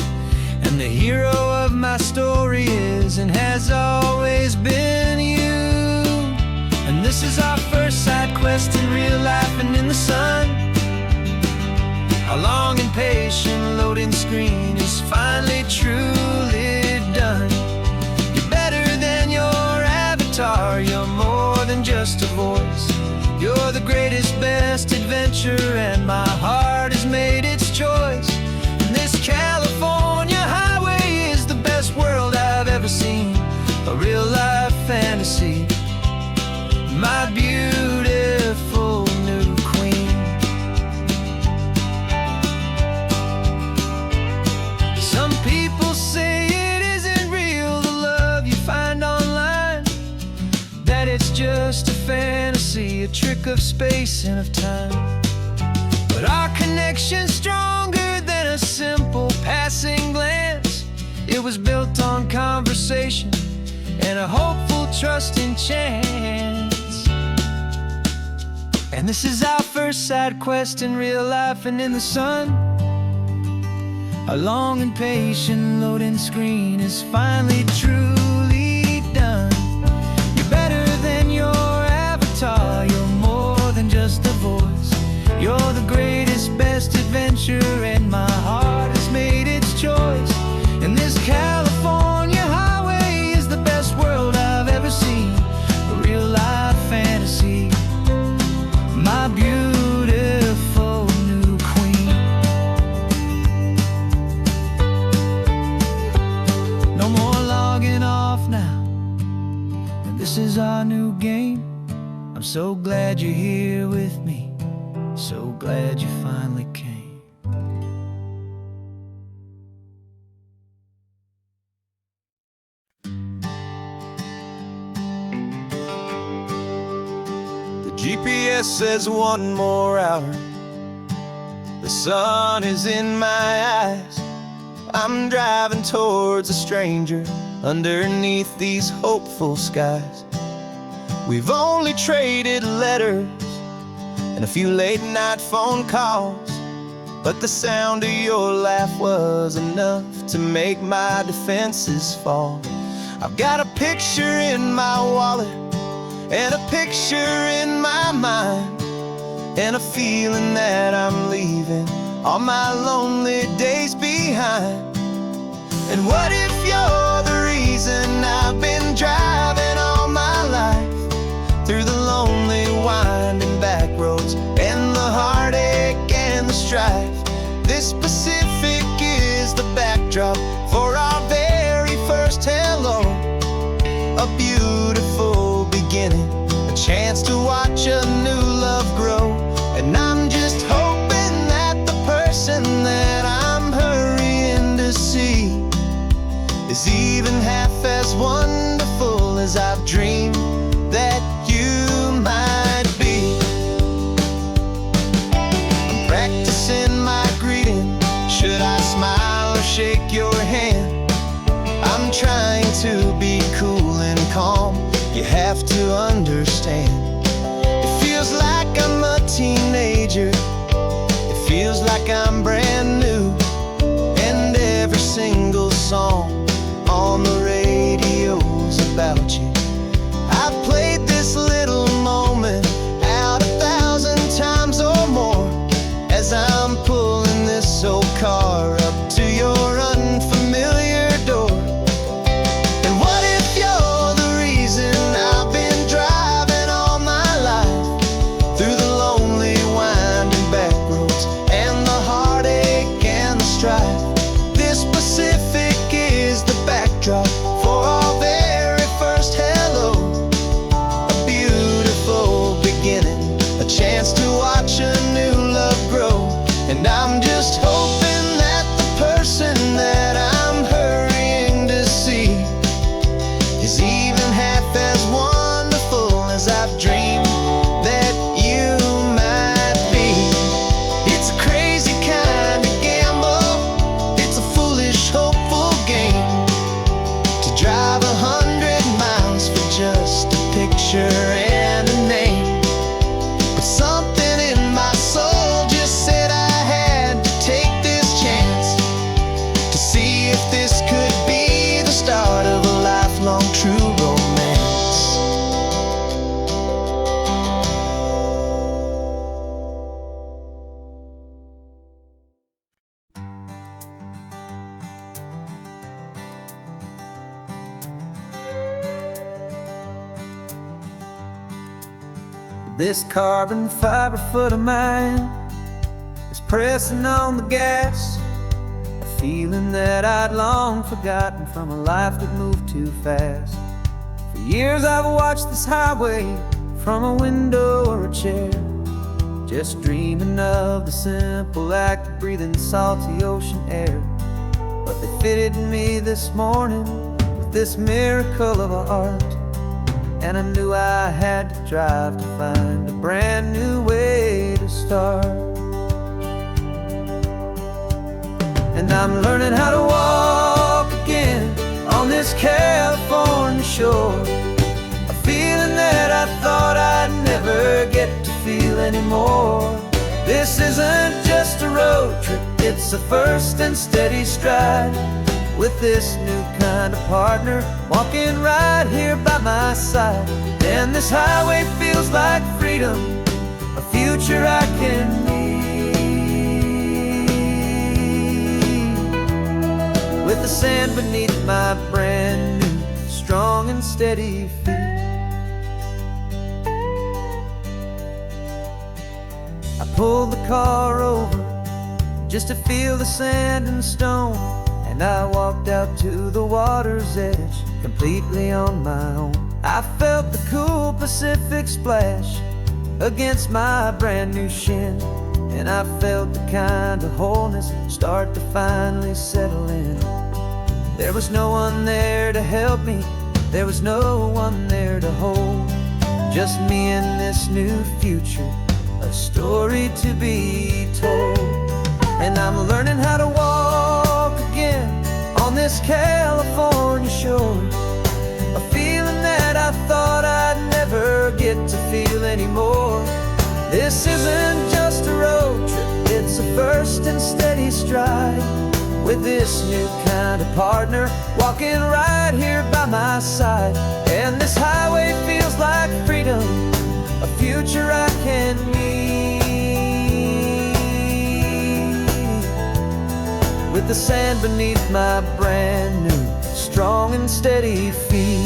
And the hero of my story is and has always been you. And this is our first side quest in real life and in the sun. Our long and patient loading screen is finally truly done. You're better than your avatar, you're more than just a voice. You're the greatest, best adventure, and my heart has made its choice. And this California highway is the best world I've ever seen. A real life fantasy, my beautiful new queen. Some people say it isn't real, the love you find online, that it's just a fantasy, a trick of space and of time. But our connection's stronger than a simple passing glance. It was built on conversation and a hopeful, trusting chance. And this is our first side quest in real life and in the sun. Our long and patient loading screen is finally truly done. You're better than your avatar, you're more than just a voice. You're the greatest, best adventure, and my heart has made its choice. And this California highway is the best world I've ever seen. A real life fantasy, my beautiful new queen. No more logging off now, and this is our new game. I'm so glad you're here with me, so glad you finally came. GPS says one more hour. The sun is in my eyes. I'm driving towards a stranger underneath these hopeful skies. We've only traded letters and a few late night phone calls, but the sound of your laugh was enough to make my defenses fall. I've got a picture in my wallet and a picture in my mind, and a feeling that I'm leaving all my lonely days behind. And what if you're the reason I've been driving all my life, through the lonely winding back roads and the heartache and the strife? This Pacific is the backdrop for our very first hello. A beautiful beginning, a chance to watch a new love grow. And I'm just hoping that the person that I'm hurrying to see is even half as wonderful as I've dreamed that you might be. I'm practicing my greeting. Should I smile or shake your hand? I'm trying to be cool and calm, you have to understand. It feels like I'm a teenager, it feels like I'm brand new, and every single song on the radio's about you. I've played this little moment out 1,000 times or more, as I'm pulling this old car up to your unfamiliar door. And what if you're the reason I've been driving all my life, through the lonely winding back roads and the heartache and the strife? This Pacific is the backdrop for our very first hello. This carbon fiber foot of mine is pressing on the gas, a feeling that I'd long forgotten from a life that moved too fast. For years I've watched this highway from a window or a chair, just dreaming of the simple act of breathing salty ocean air. But they fitted me this morning with this miracle of art, and I knew I had to drive to find a brand new way to start. And I'm learning how to walk again on this California shore, a feeling that I thought I'd never get to feel anymore. This isn't just a road trip, it's a first and steady stride, with this new kind of partner walking right here by my side. And this highway feels like freedom, a future I can need, with the sand beneath my brand new strong and steady feet. I pulled the car over just to feel the sand and stone, and I walked out to the water's edge completely on my own. I felt the cool Pacific splash against my brand new shin, and I felt the kind of wholeness start to finally settle in. There was no one there to help me, there was no one there to hold, just me and this new future, a story to be told. And I'm learning how to walk again on this California shore, a feeling that I thought I'd never get to feel anymore. This isn't just a road trip, it's a first and steady stride, with this new kind of partner walking right here by my side. And this highway feels like freedom, a future I can need, with the sand beneath my brand new strong and steady feet.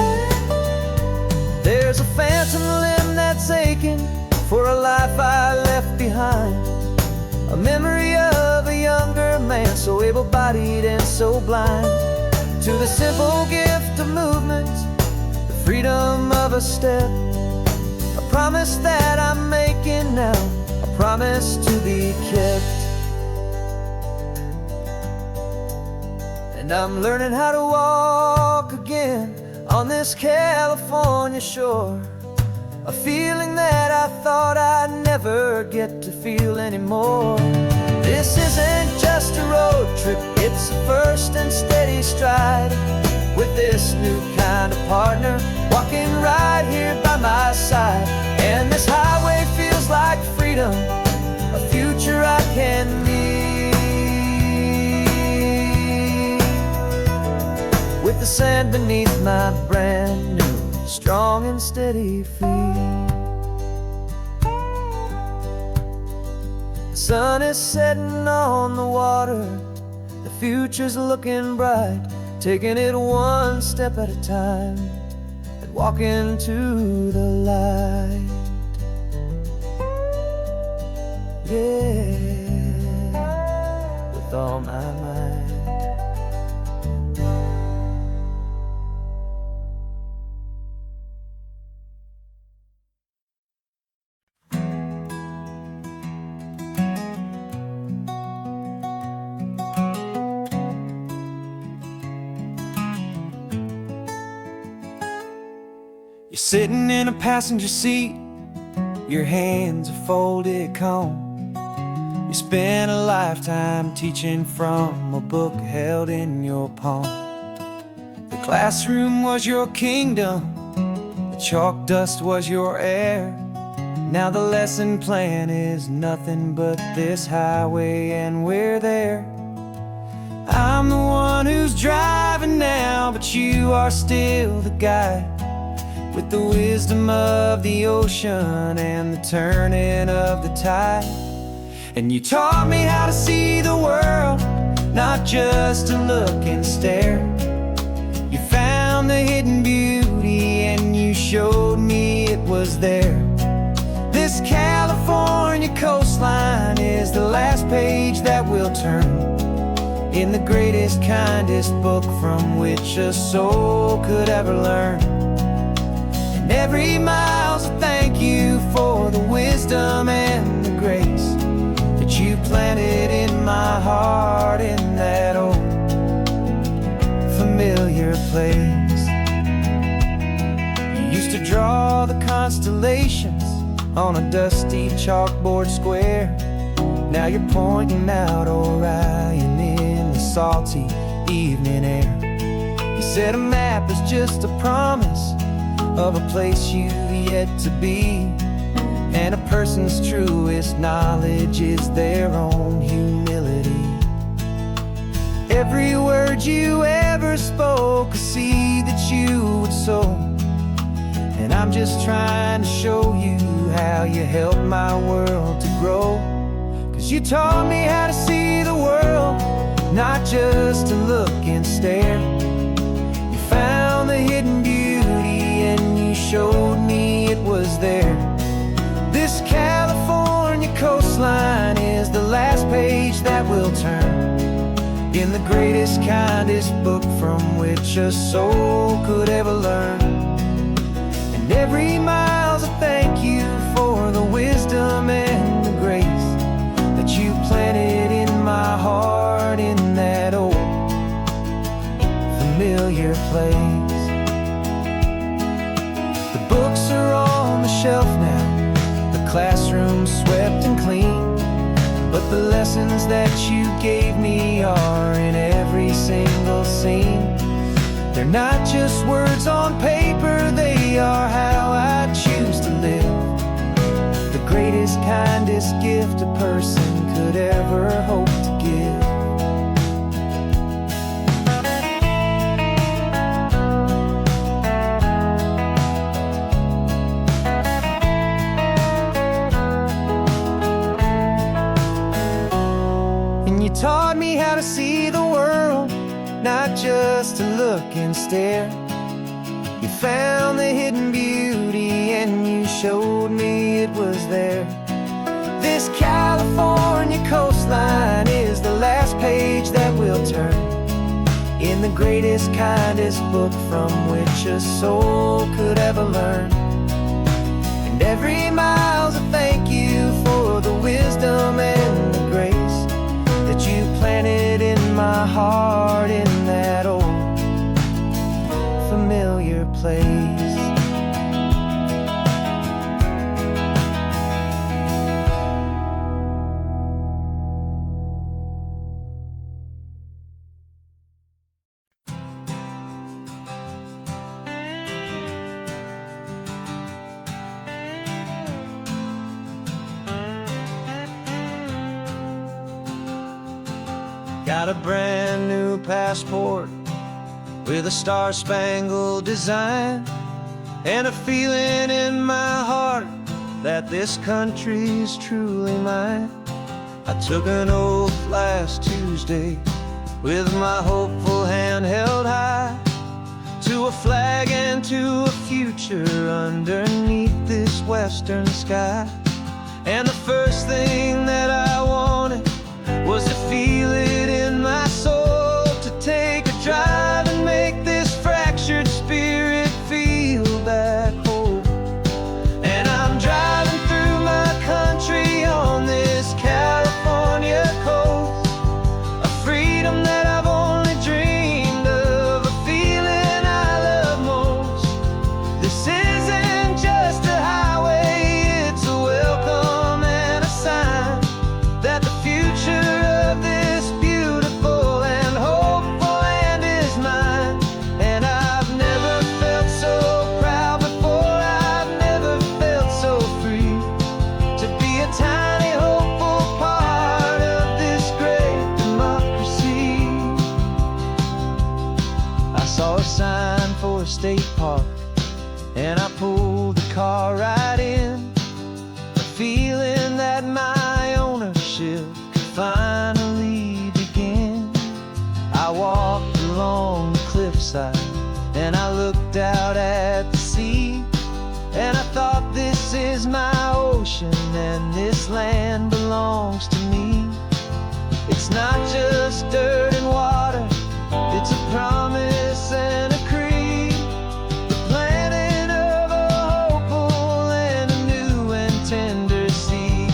There's a phantom limb that's aching for a life I left behind, a memory of a younger man so able-bodied and so blind, to the simple gift of movement, the freedom of a step, a promise that I'm making now, a promise to be kept. And I'm learning how to walk again on this California shore, a feeling that I thought I'd never get to feel anymore. This isn't just a road trip, it's a first and steady stride, with this new kind of partner walking right here by my side. And this highway feels like freedom, a future I can need, with the sand beneath my brand new strong and steady feet. The sun is setting on the water, the future's looking bright, taking it one step at a time and walking to the light. Yeah, with all my might. You're sitting in a passenger seat, your hands are folded calm. You spent a lifetime teaching from a book held in your palm. The classroom was your kingdom, the chalk dust was your air. Now the lesson plan is nothing but this highway, and we're there. I'm the one who's driving now, but you are still the guide, with the wisdom of the ocean and the turning of the tide. And you taught me how to see the world, not just to look and stare. You found the hidden beauty and you showed me it was there. California coastline is the last page that we'll turn in the greatest, kindest book from which a soul could ever learn. And every mile's a thank you for the wisdom and the grace that you planted in my heart in that old familiar place. You used to draw the constellations on a dusty chalkboard square. Now you're pointing out Orion in the salty evening air. You said a map is just a promise of a place you've yet to be, and a person's truest knowledge is their own humility. Every word you ever spoke, a seed that you would sow, and I'm just trying to show you how you helped my world to grow. 'Cause you taught me how to see the world, not just to look and stare. You found the hidden beauty and you showed me it was there. This California coastline is the last page that we'll turn in the greatest, kindest book from which a soul could ever learn. And every mile's a thank you for the wisdom and the grace that you planted in my heart in that old familiar place. The books are on the shelf now, the classroom swept and clean, but the lessons that you gave me are in every single scene. They're not just words on paper, they are how I choose to live. The greatest, kindest gift a person could ever hope to give. And you taught me how to see the world, not just to look and stare. You found the hidden beauty and you showed me it was there. This California coastline is the last page that we'll turn in the greatest, kindest book from which a soul could ever learn. And every mile's a thank you for the wisdom and the grace that you planted in my heart in that old familiar place. Got a brand new passport with a star-spangled design, and a feeling in my heart that this country's truly mine. I took an oath last Tuesday with my hopeful hand held high to a flag and to a future underneath this western sky. And the first thing that I wanted was to feel it in my soul, to take a drive and make this fractured spirit feel back home. And I'm driving through my country on this California coast, a freedom that I've only dreamed of, a feeling I love most. This isn't just a highway, it's a welcome and a sign that the future of this beautiful and hopeful land is mine. And I've never felt so proud before, I've never felt so free to be a tiny hopeful part of this great democracy. I saw a sign for a state park and I pulled the car right in, feeling that my ownership could finally begin. I walked along the cliffside and I looked out at the sea, and I thought, this is my ocean. ocean, and this land belongs to me. It's not just dirt and water, it's a promise and a creed, the planting of a hopeful and a new and tender seed.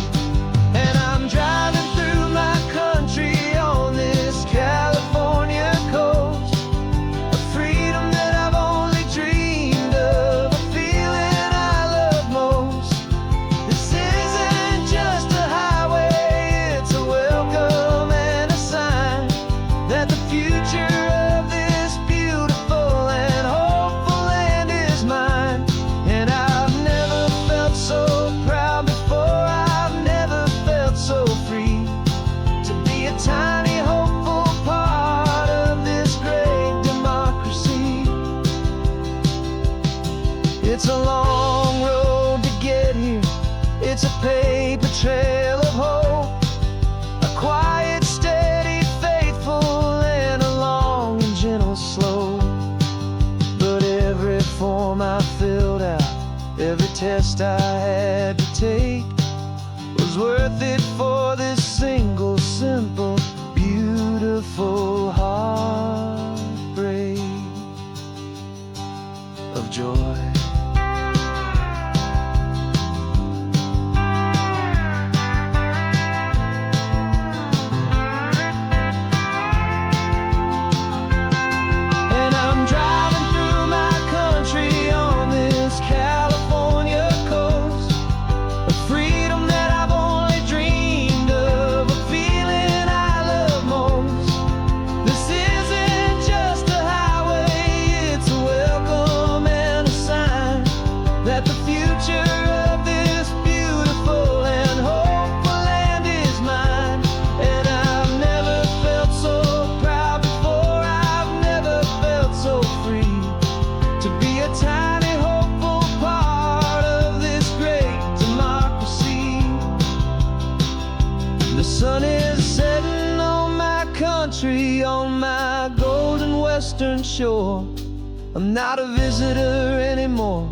And I'm driving through my country on this California coast, a freedom that I've only dreamed of, a feeling I love most. This isn't just a highway, it's a welcome and a sign that the future of this beautiful and hopeful land is mine. And I've never felt so proud before, I've never felt so free to be a tiny hopeful part of this great democracy. It's a long road to get here, it's a paper trail of hope, a quiet, steady, faithful, and a long and gentle slope. But every form I filled out, every test I had to take, was worth it for this single, simple, beautiful heartbreak of joy. And I'm driving through my country on this California coast, a freedom that I've only dreamed of, a feeling I love most. This isn't just a highway, it's a welcome and a sign that the future of this beautiful and hopeful land is mine. And I've never felt so proud before, I've never felt so free to be a tiny hopeful part of this great democracy. The sun is setting on my country, on my golden western shore. I'm not a visitor anymore,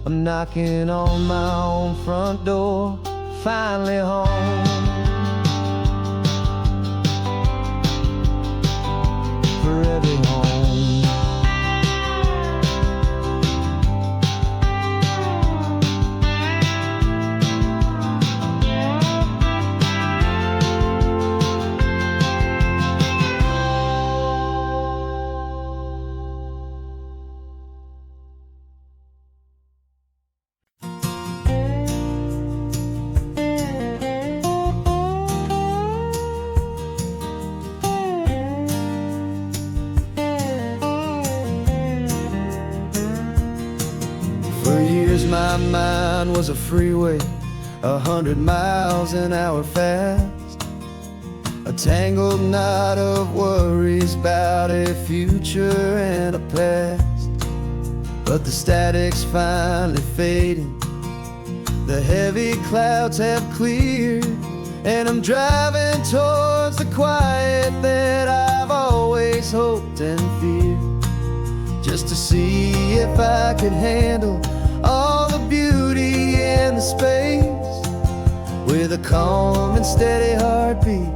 I'm knocking on my own front door, finally home. Forever home. For years my mind was a freeway, 100 miles an hour fast, a tangled knot of worries about a future and a past. But the static's finally fading, the heavy clouds have cleared, and I'm driving towards the quiet that I've always hoped and feared, just to see if I could handle all the beauty and the space, with a calm and steady heartbeat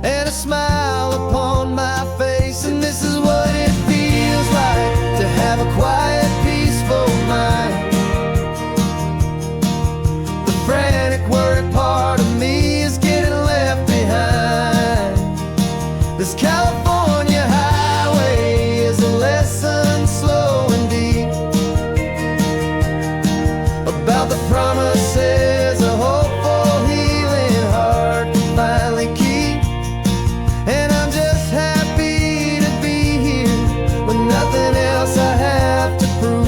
and a smile upon my face. And this is what it feels like to have a quiet, peaceful mind. The frantic, worried part of me is getting left behind. This California highway is a lesson slow and deep about the promises a hopeful, healing heart can finally keep. And I'm just happy to be here with nothing else I have to prove,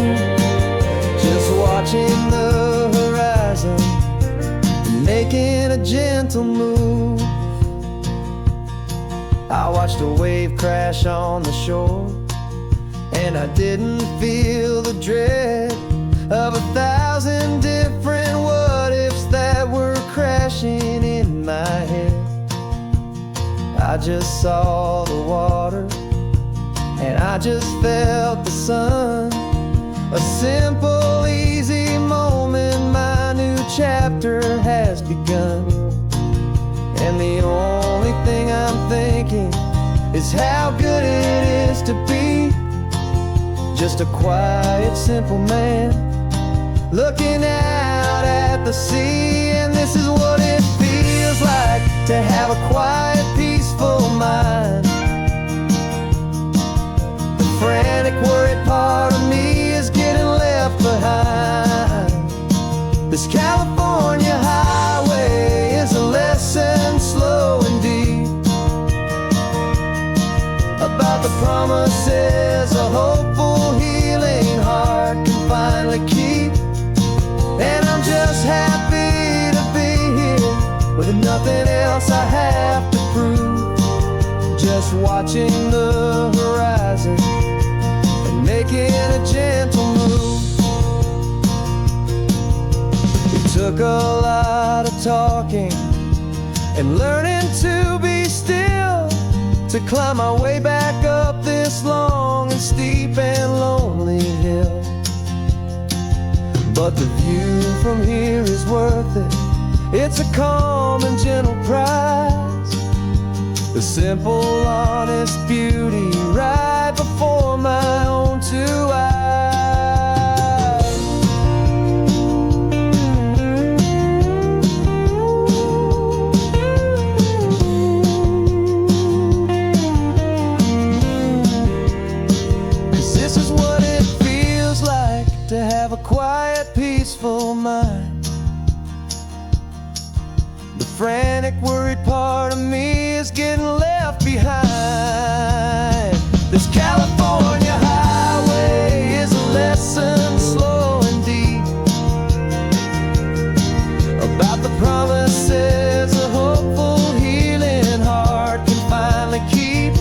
just watching the horizon and making a gentle move. I watched a wave crash on the shore, and I didn't feel the dread of 1,000 different what-ifs that were crashing in my head. I just saw the water, and I just felt the sun, a simple, easy moment my new chapter has begun. And the only thing I'm thinking is how good it is to be just a quiet, simple man looking out at the sea. And this is what it feels like to have a quiet, peaceful mind. The frantic, worried part of me is getting left behind. This California highway is a lesson, slow and deep, about the promises a hopeful, healing heart can finally keep. And I'm just happy to be here with nothing else I have to prove, just watching the horizon and making a gentle move. It took a lot of talking and learning to be still to climb my way back up this long and steep and lonely hill. But the view from here is worth it. It's a calm and gentle prize, the simple, honest beauty right before my own two eyes. 'Cause this is what it feels like to have a quiet, peaceful mind. The frantic, worried part of me is getting left behind. This California highway is a lesson, slow and deep, about the promises a hopeful, healing heart can finally keep.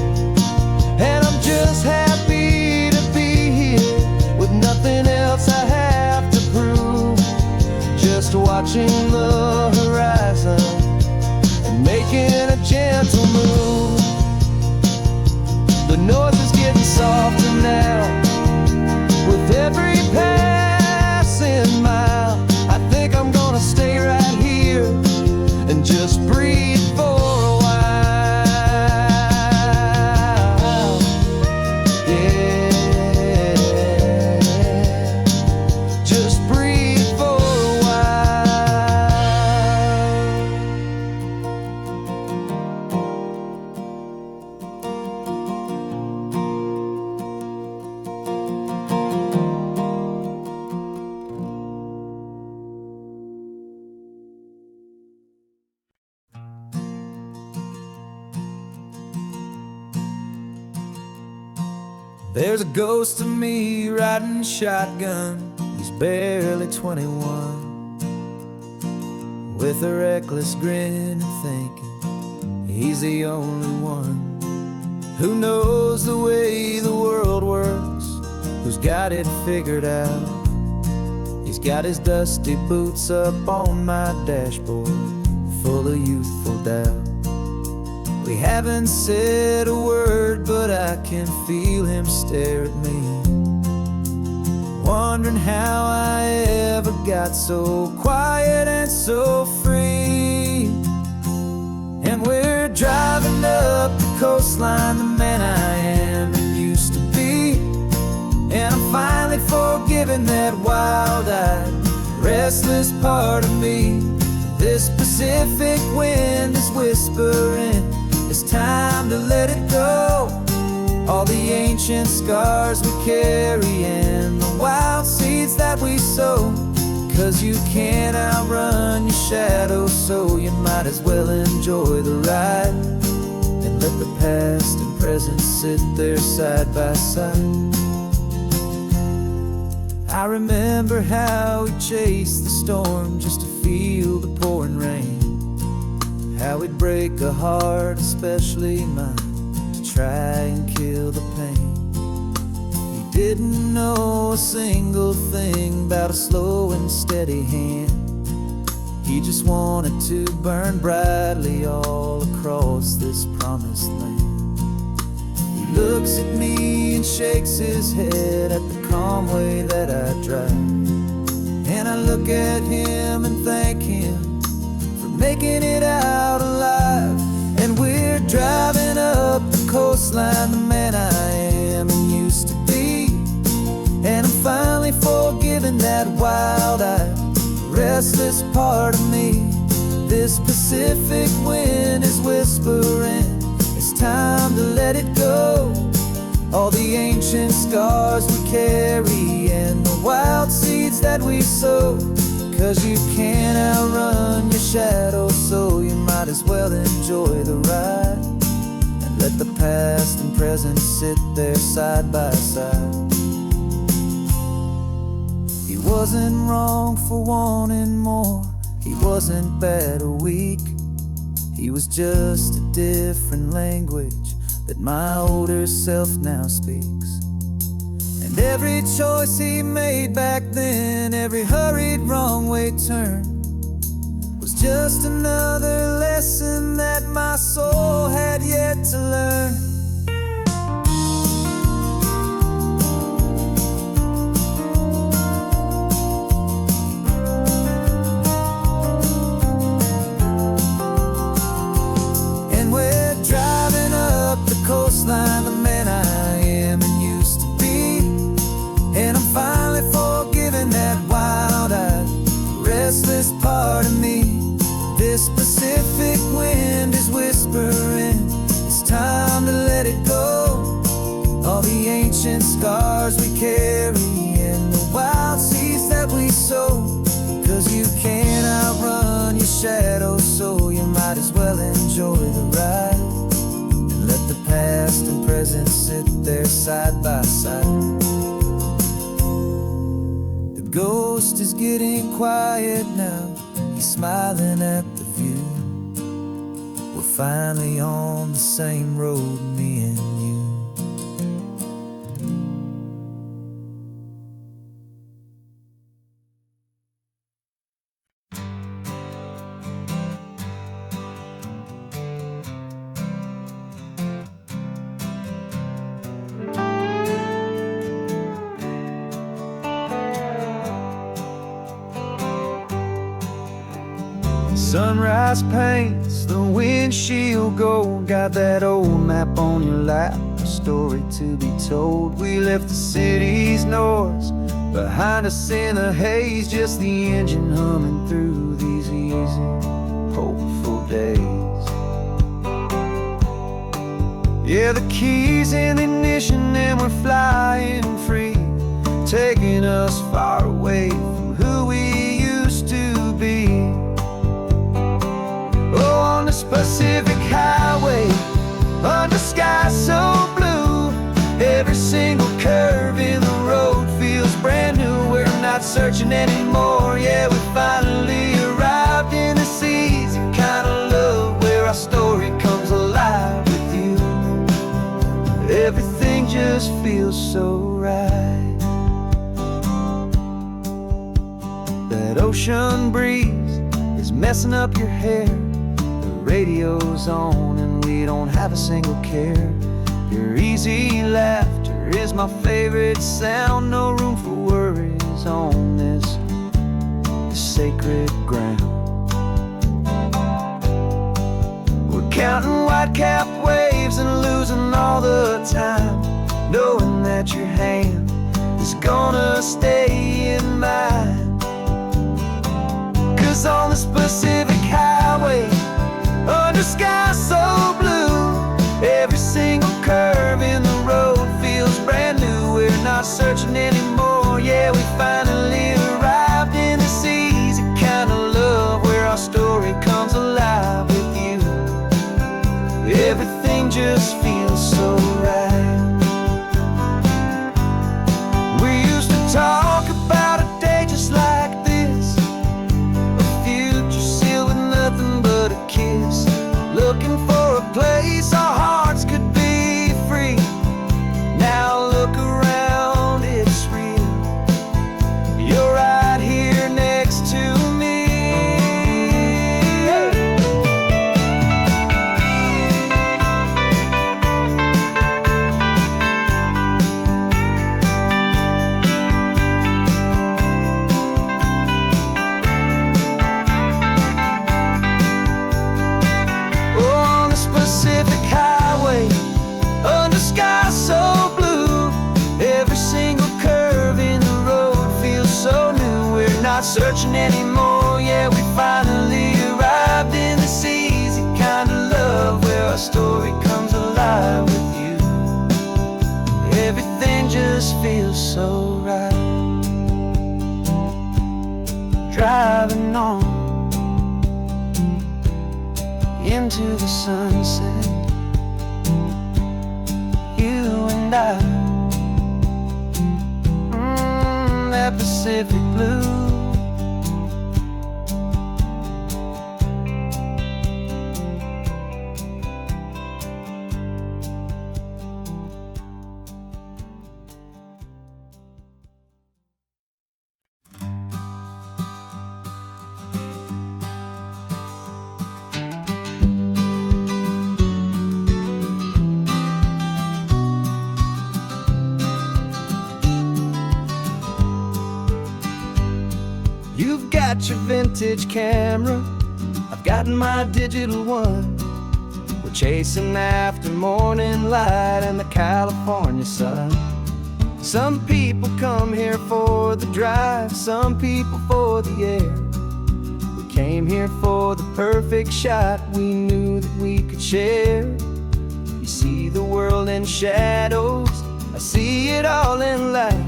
And I'm just happy to be here with nothing else I have to prove, just watching the horizon and making a gentle move. The noise is getting softer now with every passing mile. I think I'm gonna stay right here and just breathe for a while. Yeah, just breathe for a while. There's a ghost of me riding shotgun. He's barely 21, with a reckless grin and thinking he's the only one who knows the way the world works, who's got it figured out. He's got his dusty boots up on my dashboard, full of youthful doubt. We haven't said a word, but I can feel him stare at me, wondering how I ever got so quiet and so free. And we're driving up the coastline, the man I am and used to be. And I'm finally forgiving that wild-eyed, restless part of me. This Pacific wind is whispering, it's time to let it go. All the ancient scars we carry and the wild seeds that we sow. 'Cause you can't outrun your shadow, so you might as well enjoy the ride and let the past and present sit there side by side. I remember how we chased the storm just to feel the pouring rain, how we'd break a heart, especially mine, to try and kill the pain. He didn't know a single thing about a slow and steady hand. He just wanted to burn brightly all across this promised land. He looks at me and shakes his head at the calm way that I drive, And I look at him and thank him for making it out alive. And we're driving up the coastline, the man I am and used to be. And I'm finally forgiving that wild-eyed, restless part of me. This Pacific wind is whispering, it's time to let it go. All the ancient scars we carry and the wild seeds that we sow. 'Cause you can't outrun your shadow, so you might as well enjoy the ride. And let the past and present sit there side by side. He wasn't wrong for wanting more, he wasn't bad or weak. He was just a different language that my older self now speaks. And every choice he made back then, every hurried wrong way turn, was just another lesson that my soul had yet to learn. Coastline, the man I am and used to be. And I'm finally forgiving that wild-eyed, restless part of me. This Pacific wind is whispering, it's time to let it go. All the ancient scars we carry and the wild seeds that we sow. 'Cause you can't outrun your shadow, so you might as well enjoy the ride. Let the past and present sit there side by side. The ghost is getting quiet now, he's smiling at the view. We're finally on the same road, me and you. Sunrise paints the windshield gold. Got that old map on your lap, a story to be told. We left the city's noise behind us in the haze, just the engine humming through these easy, hopeful days. Yeah, the keys in the ignition and we're flying free, taking us far away from who we used to be. Oh, on this Pacific highway, under sky so blue, every single curve in the road feels brand new. We're not searching anymore, yeah, we finally arrived in this easy kind of love, where our story comes alive with you. Everything just feels so right. That ocean breeze is messing up your hair, radio's on and we don't have a single care. Your easy laughter is my favorite sound. No room for worries on this sacred ground. We're counting white-capped waves and losing all the time, knowing that your hand is gonna stay in mine. 'Cause on this Pacific highway, under sky so blue, every single curve in the road feels brand new. We're not searching anymore, yeah, we finally arrived in this easy kind of love, where our story comes alive with you. Everything just feels so right. We used to talk about a day just like this, a future sealed with nothing but a kiss, looking for a place our hearts could be free. Now look around, it's real. You're right here next to me. waiting anymore. Yeah, we finally arrived in this easy kind of love where our story comes alive with you. Everything just feels so right. Driving on into the sunset, you and I, that Pacific blue. You've got your vintage camera, I've got my digital one. We're chasing after morning light and the California sun. Some people come here for the drive, some people for the air. We came here for the perfect shot we knew that we could share. You see the world in shadows, I see it all in light.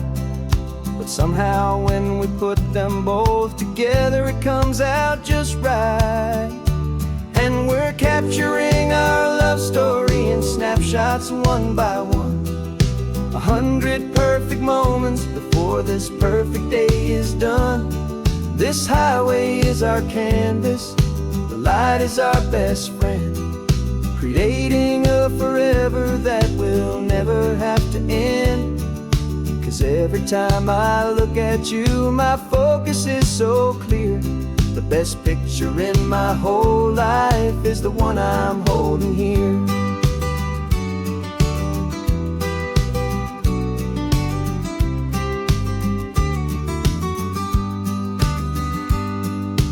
But somehow when we put them both together, it comes out just right. And we're capturing our love story in snapshots one by one. 100 perfect moments before this perfect day is done. This highway is our canvas, the light is our best friend, creating a forever that will never have to end. 'Cause every time I look at you, my focus is so clear. The best picture in my whole life is the one I'm holding here.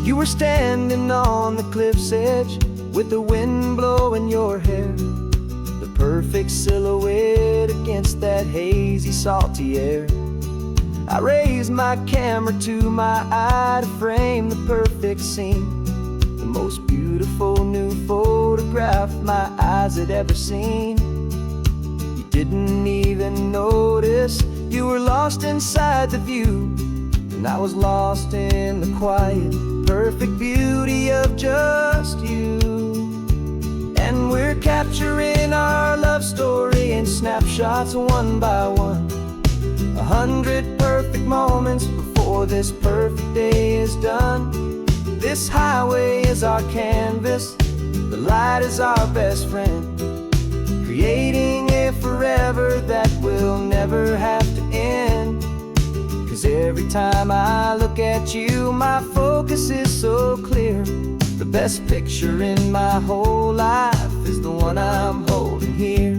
You were standing on the cliff's edge with the wind blowing your hair, the perfect silhouette against that hazy, salty air. I raised my camera to my eye to frame the perfect scene, the most beautiful new photograph my eyes had ever seen. You didn't even notice you were lost inside the view, and I was lost in the quiet, perfect beauty of just you. And we're capturing our love story in snapshots one by one. 100 perfect moments before this perfect day is done. This highway is our canvas, the light is our best friend, creating a forever that will never have to end. 'Cause every time I look at you, my focus is so clear. The best picture in my whole life is the one I'm holding here.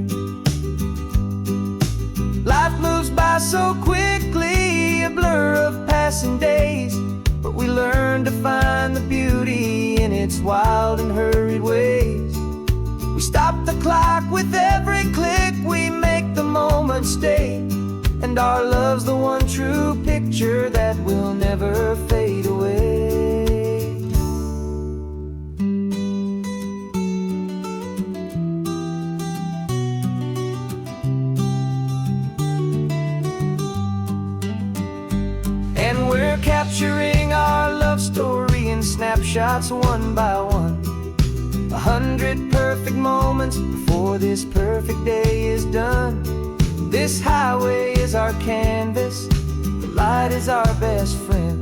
Life moves by so quickly, a blur of passing days, but we learn to find the beauty in its wild and hurried ways. We stop the clock with every click, we make the moment stay, and our love's the one true picture that will never fade away. And we're capturing our love story in snapshots one by one. 100 perfect moments before this perfect day is done. This highway is our canvas, the light is our best friend,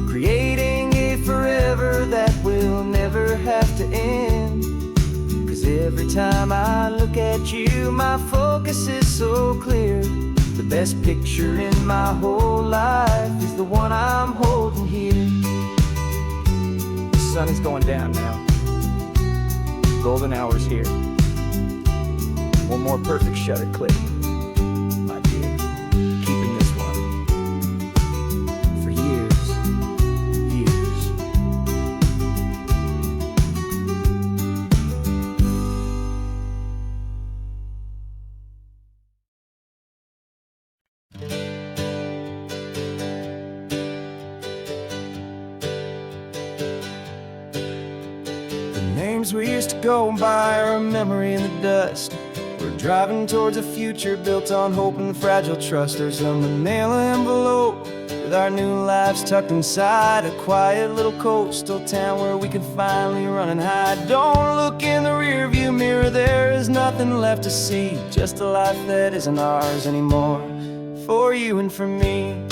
creating a forever that will never have to end. 'Cause every time I look at you, my focus is so clear. The best picture in my whole life is the one I'm holding here. The sun is going down now. Golden hour's here. One more perfect shutter click, my dear. Keeping this one for years, years. days we used to go by are a memory in the dust. We're driving towards a future built on hope and fragile trust. There's a manila envelope with our new lives tucked inside, a quiet little coastal town where we can finally run and hide. Don't look in the rearview mirror, there is nothing left to see, just a life that isn't ours anymore, for you and for me.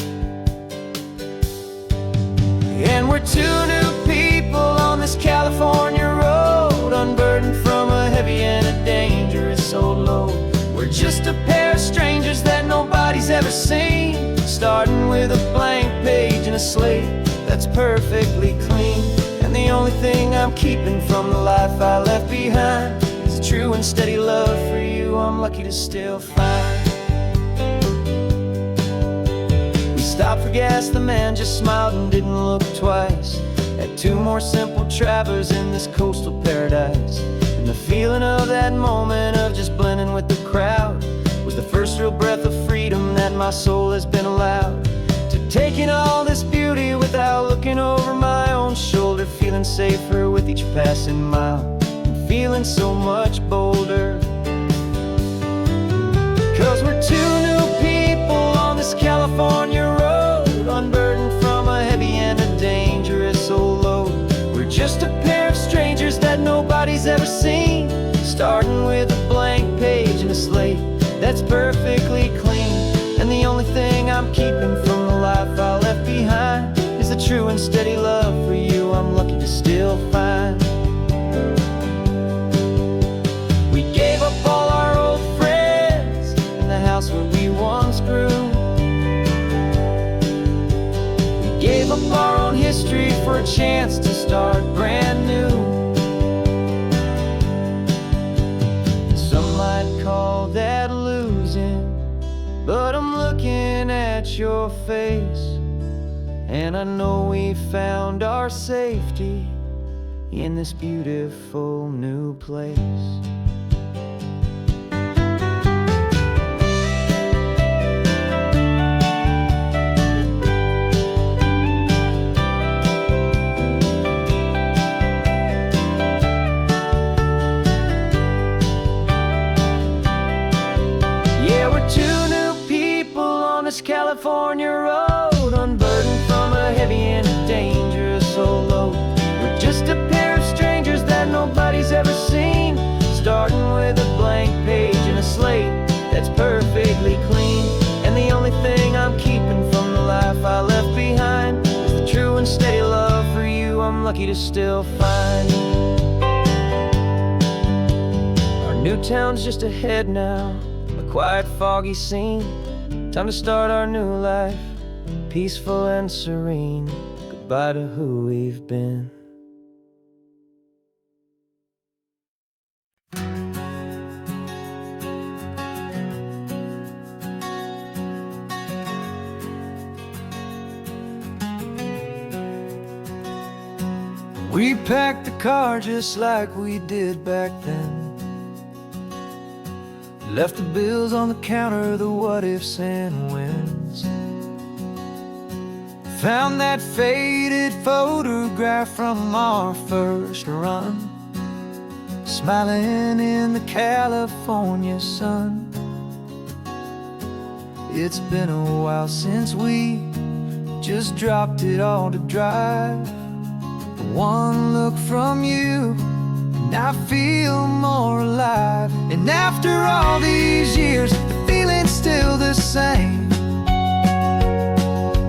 And we're two new people on this California road, unburdened from a heavy and a dangerous old load. We're just a pair of strangers that nobody's ever seen, starting with a blank page and a slate that's perfectly clean. And the only thing I'm keeping from the life I left behind is a true and steady love for you I'm lucky to still find. We stopped for gas, the man just smiled and didn't look twice. Had two more simple travelers in this coastal paradise. And the feeling of that moment of just blending with the crowd was the first real breath of freedom that my soul has been allowed to take in all this beauty without looking over my own shoulder, feeling safer with each passing mile and feeling so much bolder. 'Cause we're two new people on this California road, unburdened from a heavy and a dangerous old load. We're just a pair of strangers that nobody's ever seen, starting with a blank page and a slate that's perfectly clean. And the only thing I'm keeping from the life I left behind is the true and steady love for you I'm lucky to still find. We gave up all our old friends in the house where we once grew. We gave up our own history for a chance to start brand new. Some might call that losing, but I'm looking at your face, and I know we found our safety in this beautiful new place. California road, unburdened from a heavy and a dangerous old load. We're just a pair of strangers that nobody's ever seen, starting with a blank page and a slate that's perfectly clean. And the only thing I'm keeping from the life I left behind is the true and steady love for you I'm lucky to still find. Our new town's just ahead now, a quiet foggy scene. Time to start our new life, peaceful and serene. Goodbye to who we've been. We packed the car just like we did back then. Left the bills on the counter, the what-ifs and whens. Found that faded photograph from our first run, smiling in the California sun. It's been a while since we just dropped it all to drive. One look from you and I feel more alive. And after all these years, the feeling's still the same.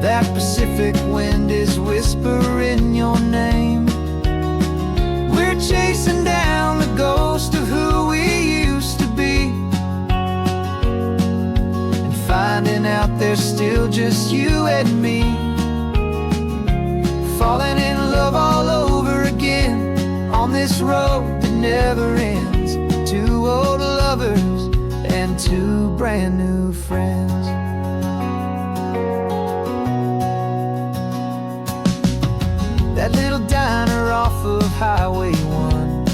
That Pacific wind is whispering your name. We're chasing down the ghost of who we used to be, and finding out there's still just you and me. Falling in love all over again on this road that never ends. Two old lovers and two brand new friends. That little diner off of Highway 1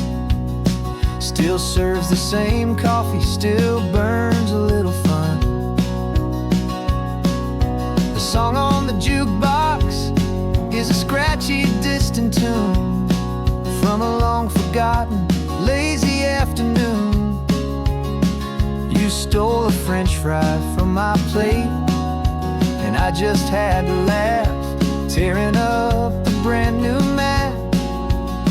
still serves the same coffee, still burns a little fun. The song on the jukebox is a scratchy, distant tune from a long-forgotten lazy afternoon. You stole a French fry from my plate, and I just had to laugh, tearing up the brand new map.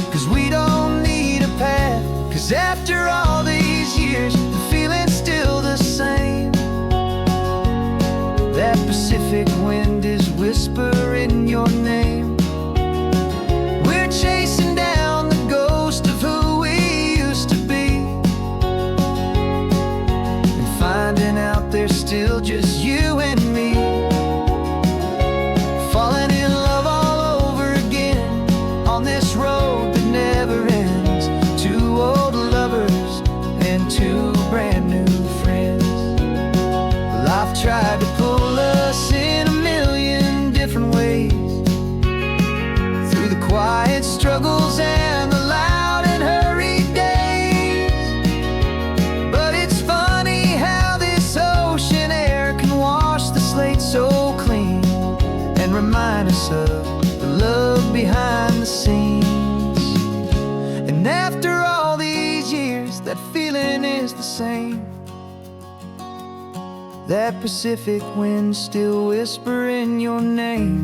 'Cause we don't need a path, 'cause after all these years, the feeling's still the same. That Pacific wind is whispering your name. We're chasing down the ghost of who we used to be, and finding out there's still just you and me. Falling in love all over again on this road that never ends. Two old lovers and two brand new friends. Life tried to pull us in a million different ways, through the quiet struggles and the loud and hurried days. But it's funny how this ocean air can wash the slate so clean, and remind us of the love behind the scenes. And after all these years, that feeling is the same. That Pacific wind still whispering your name.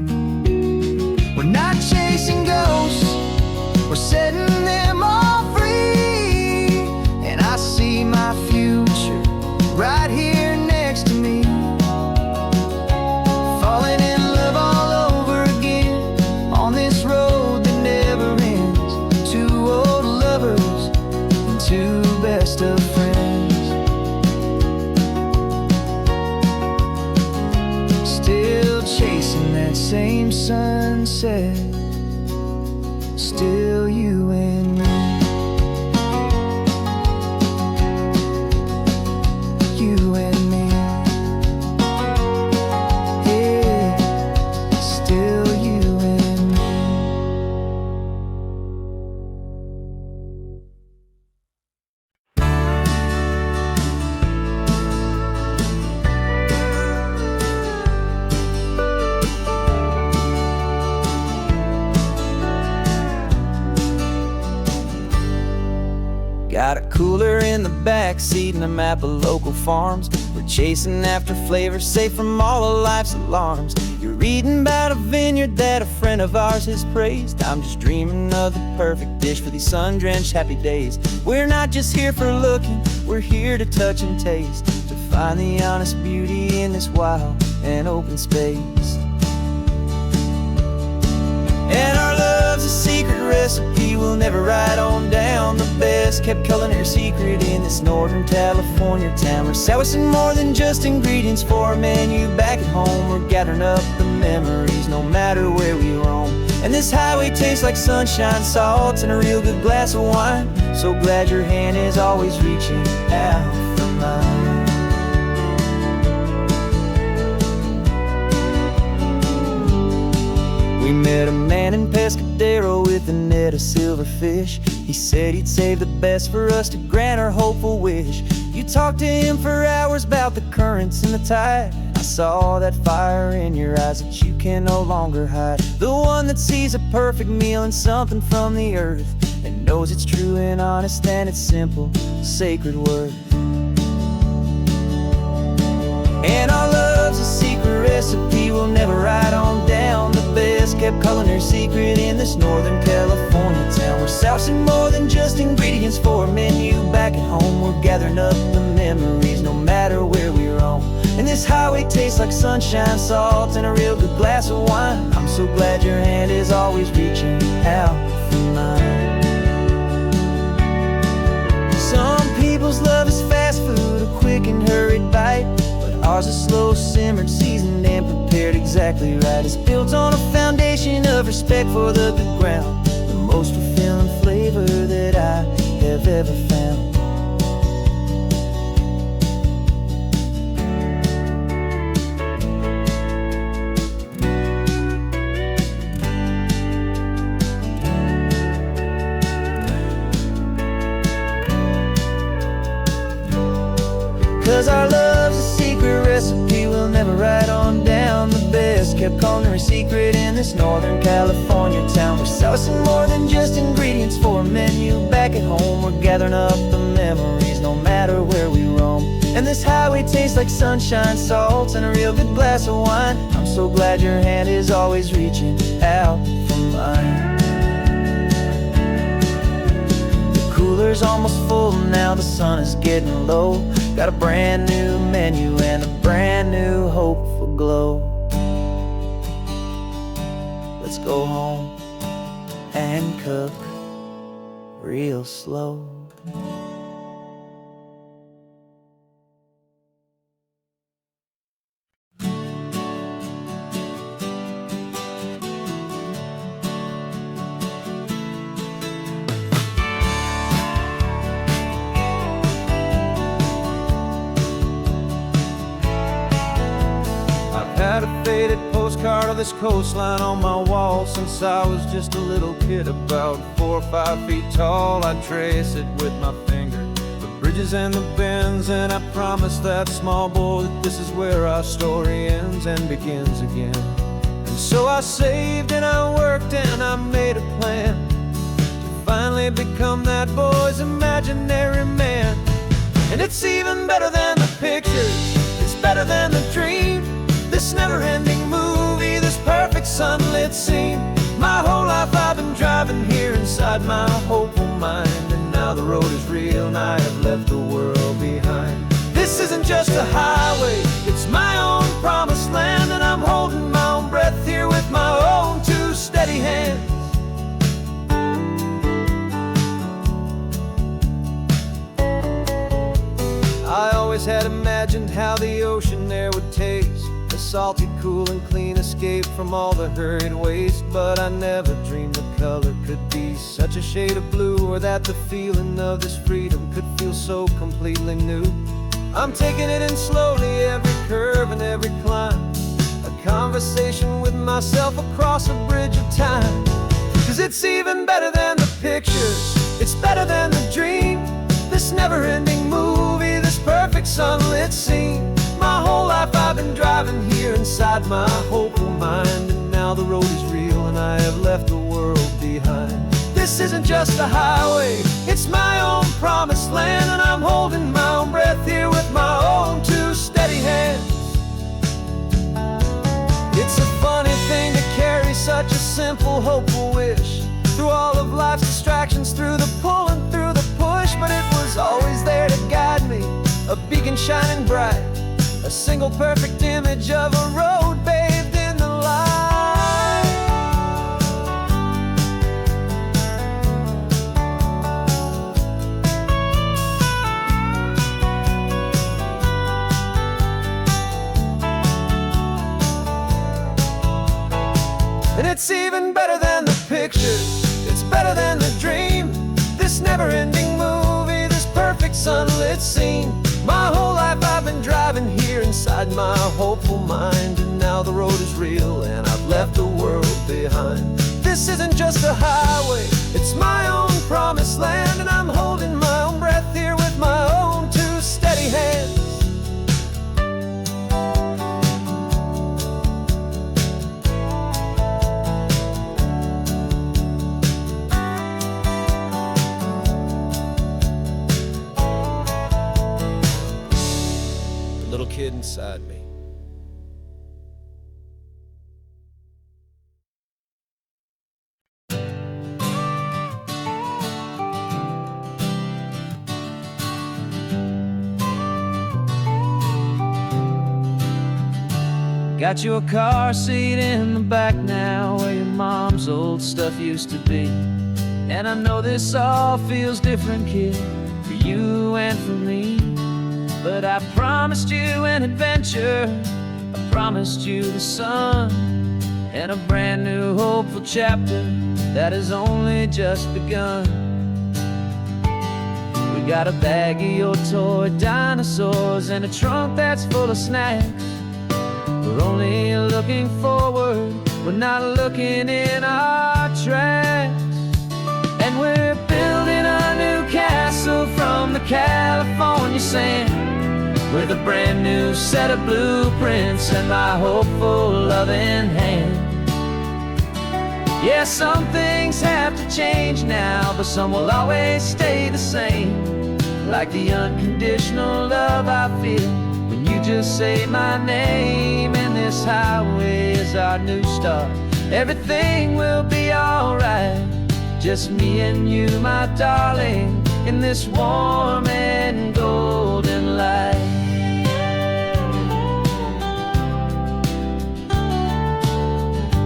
We're not chasing ghosts, we're setting them all free. And I see my future right here next to me, falling in love all over again on this road that never ends. Two old lovers and two best of friends. Still chasing that same sunset, still you and me. You and me. Yeah, still you and me. Got a cooler in the back seat and a map of local farms. We're chasing after flavors safe from all of life's alarms. You're reading about a vineyard that a friend of ours has praised. I'm just dreaming of the perfect dish for these sun-drenched happy days. We're not just here for looking, we're here to touch and taste, to find the honest beauty in this wild and open space. And our love's a secret recipe we'll never write on down. The best kept culinary secret in this Northern California town. We're sourcing more than just ingredients for a menu back at home. We're gathering up the memories no matter where we roam. And this highway tastes like sunshine, salt, and a real good glass of wine. So glad your hand is always reaching out for mine. We met a man in Pescadero with a net of silverfish. He said he'd save the best for us to grant our hopeful wish. You talked to him for hours about the currents and the tide. I saw that fire in your eyes that you can no longer hide. The one that sees a perfect meal in something from the earth, and knows it's true and honest and it's simple, sacred worth. And our love's a secret recipe we'll never write on down. The best kept culinary secret in this Northern California town. We're sourcing more than just ingredients for a menu back at home. We're gathering up the memories no matter where we roam. And this highway tastes like sunshine, salt, and a real good glass of wine. I'm so glad your hand is always reaching out for mine. Some people's love is fast food, a quick and hurried bite. Ours is slow simmered, seasoned, and prepared exactly right. It's built on a foundation of respect for the good ground, the most fulfilling flavor that I have ever found. 'Cause our love's a secret secret recipe we'll never write on down. The best kept culinary secret in this Northern California town. We're sourcing more than just ingredients for a menu. Back at home we're gathering up the memories, no matter where we roam. And this highway tastes like sunshine, salts, and a real good glass of wine. I'm so glad your hand is always reaching out for mine. The cooler's almost full now, the sun is getting low. Got a brand new menu and a brand new hopeful glow. Let's go home and cook real slow. Had a faded postcard of this coastline on my wall since I was just a little kid, about 4 or 5 feet tall. I trace it with my finger, the bridges and the bends, and I promise that small boy that this is where our story ends and begins again. And so I saved and I worked and I made a plan to finally become that boy's imaginary man. And it's even better than the pictures, it's better than the dream. This never-ending movie, this perfect sunlit scene. My whole life I've been driving here inside my hopeful mind, and now the road is real and I have left the world behind. This isn't just a highway, it's my own promised land, and I'm holding my own breath here with my own 2 steady hands. I always had imagined how the ocean there would taste, a salty, cool and clean escape from all the hurried waste. But I never dreamed the color could be such a shade of blue, or that the feeling of this freedom could feel so completely new. I'm taking it in slowly, every curve and every climb, a conversation with myself across a bridge of time. 'Cause it's even better than the pictures, it's better than the dream. This never-ending movie, this perfect sunlit scene. My whole life I've been driving here inside my hopeful mind, and now the road is real and I have left the world behind. This isn't just a highway, it's my own promised land, and I'm holding my own breath here with my own 2 steady hands. It's a funny thing to carry such a simple, hopeful wish through all of life's distractions, through the pull and through the push. But it was always there to guide me, a beacon shining bright, a single perfect image of a road bathed in the light. And it's even better than the pictures, it's better than the dream. This never-ending movie, this perfect sunlit scene. My whole life I've been driving here inside my hopeful mind, and now the road is real and I've left the world behind. This isn't just a highway, it's my own promised land, and I'm holding my own breath here with my own 2 steady hands. Little kid inside me. Got your car seat in the back now, where your mom's old stuff used to be. And I know this all feels different, kid, for you and for me. But I promised you an adventure, I promised you the sun, and a brand new hopeful chapter that has only just begun. We got a bag of your toy dinosaurs and a trunk that's full of snacks. We're only looking forward, we're not looking in our tracks. And we're building a new castle from the California sand, with a brand new set of blueprints and my hopeful loving hand. Yeah, some things have to change now, but some will always stay the same. Like the unconditional love I feel when you just say my name. And this highway is our new start. Everything will be alright. Just me and you, my darling, in this warm and golden light.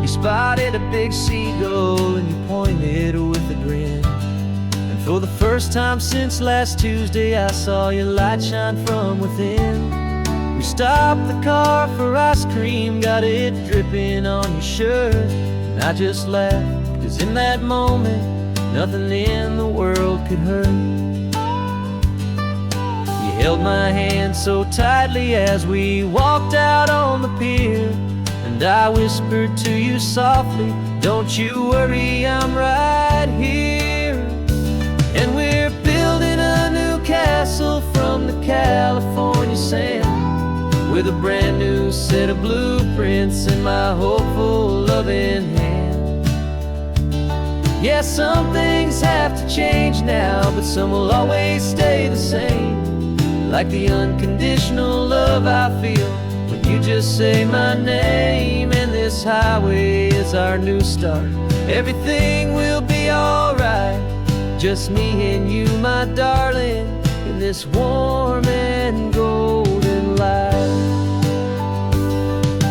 You spotted a big seagull and you pointed with a grin. And for the first time since last Tuesday, I saw your light shine from within. We stopped the car for ice cream, got it dripping on your shirt. And I just laughed, 'cause in that moment, nothing in the world could hurt. You held my hand so tightly as we walked out on the pier. And I whispered to you softly, don't you worry, I'm right here. And we're building a new castle from the California sand, with a brand new set of blueprints in my hopeful loving hand. Yeah, some things have to change now, but some will always stay the same. Like the unconditional love I feel when you just say my name. And this highway is our new start. Everything will be alright. Just me and you, my darling, in this warm and golden light.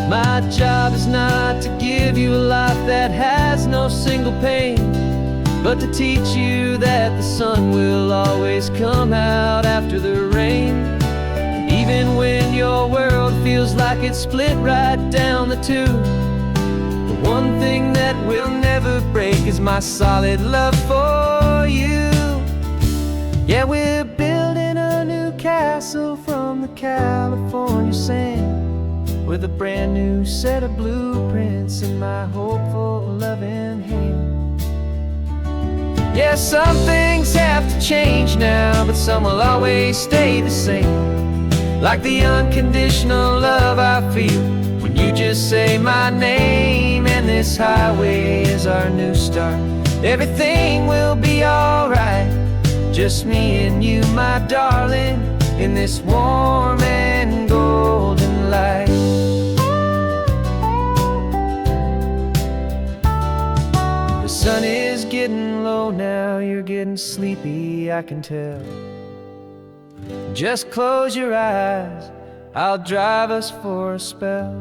My job is not to give you a life that has no single pain, but to teach you that the sun will always come out after the rain. Even when your world feels like it's split right down the two, the one thing that will never break is my solid love for you. Yeah, we're building a new castle from the California sand, with a brand new set of blueprints in my hopeful loving hand. Yeah, some things have to change now, but some will always stay the same. Like the unconditional love I feel when you just say my name. And this highway is our new start. Everything will be alright. Just me and you, my darling, in this warm and golden light. The sun is getting low now, you're getting sleepy, I can tell. Just close your eyes, I'll drive us for a spell.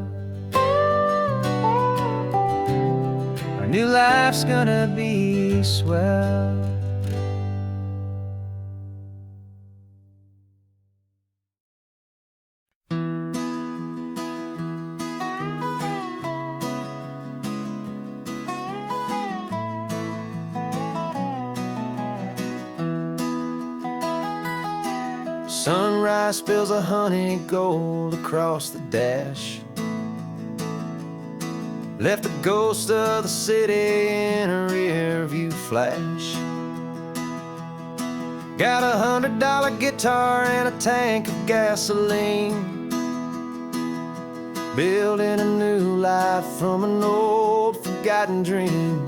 Our new life's gonna be swell. Sunrise spills a honey gold across the dash. Left the ghost of the city in a rear view flash. Got a $100 guitar and a tank of gasoline. Building a new life from an old forgotten dream.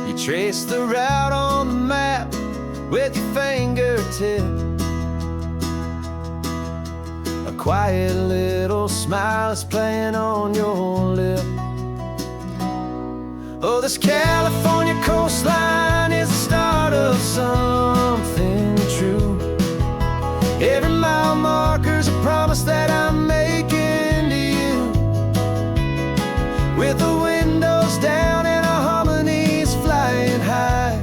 You trace the route on the map with your fingertip. A quiet little smile is playing on your lip. Oh, this California coastline is the start of something true. Every mile marker's a promise that I'm making to you. With the windows down and our harmonies flying high,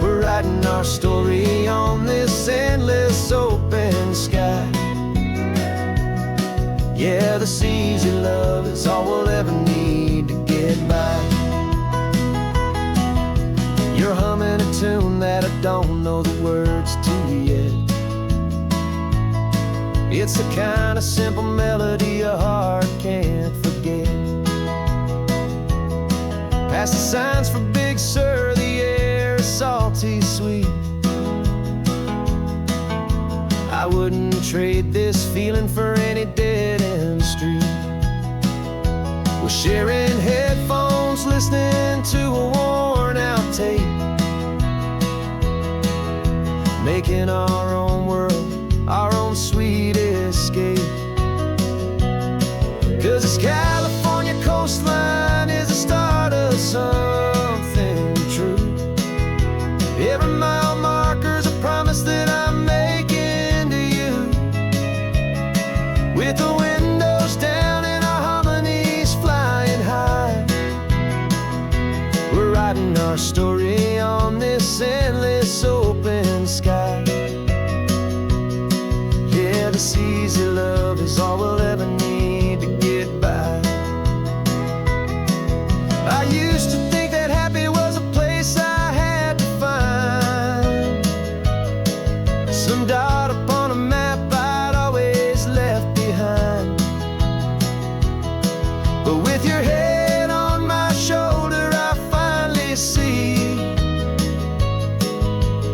writing our story on this endless open sky. Yeah, this easy love is all we'll ever need to get by. You're humming a tune that I don't know the words to yet. It's the kind of simple melody a heart can't forget. Past the signs for Big Sur, the air is salty sweet. I wouldn't trade this feeling for any dead-end street. We're sharing headphones, listening to a worn-out tape, making our own world, our own sweet escape. 'Cause this California coastline is the start of something true. Every mile marker's a promise that I'm making to you. With the windows down and our harmonies flying high, we're writing our story on this endless open sky. Yeah, this easy love is all we'll ever need to get by. I used to think that happy was a place I had to find, some dot upon a map I'd always left behind. But with your head on my shoulder, I finally see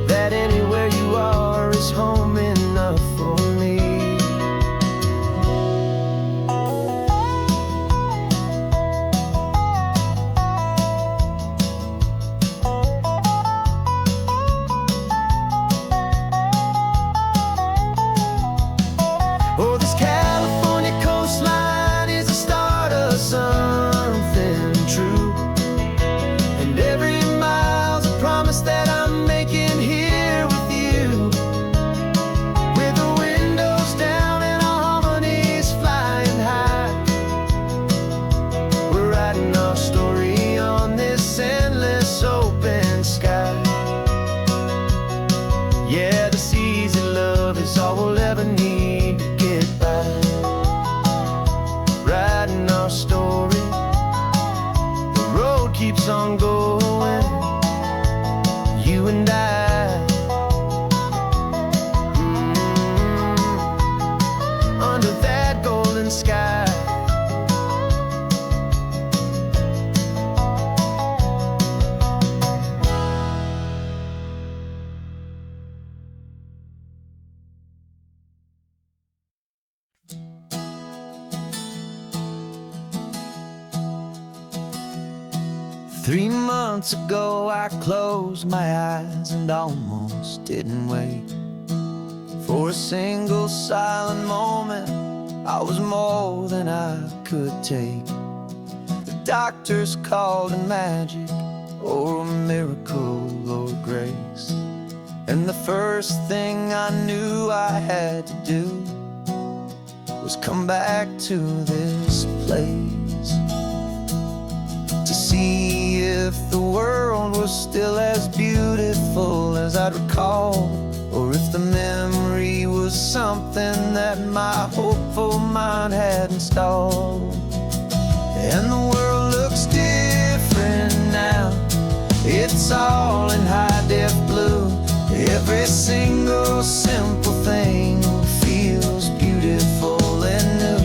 that anywhere you are is home enough for me. Oh, this California coastline is the start of something true. And every mile's a promise that I'm making here with you. With the windows down and our harmonies flying high, we're writing our story on this endless open sky. Yeah, this easy love is all we'll ever need to get by. Writing our story, the road keeps on going, you and I. Under that golden sky. 3 months ago I closed my eyes and almost didn't wait for a single silent moment. I was more than I could take. The doctors called it magic, or a miracle, or grace. And the first thing I knew I had to do was come back to this place, to see if the world was still as beautiful as I'd recall, or if the memory was something that my hopeful mind had installed. And the world looks different now, it's all in high-def blue. Every single simple thing feels beautiful and new.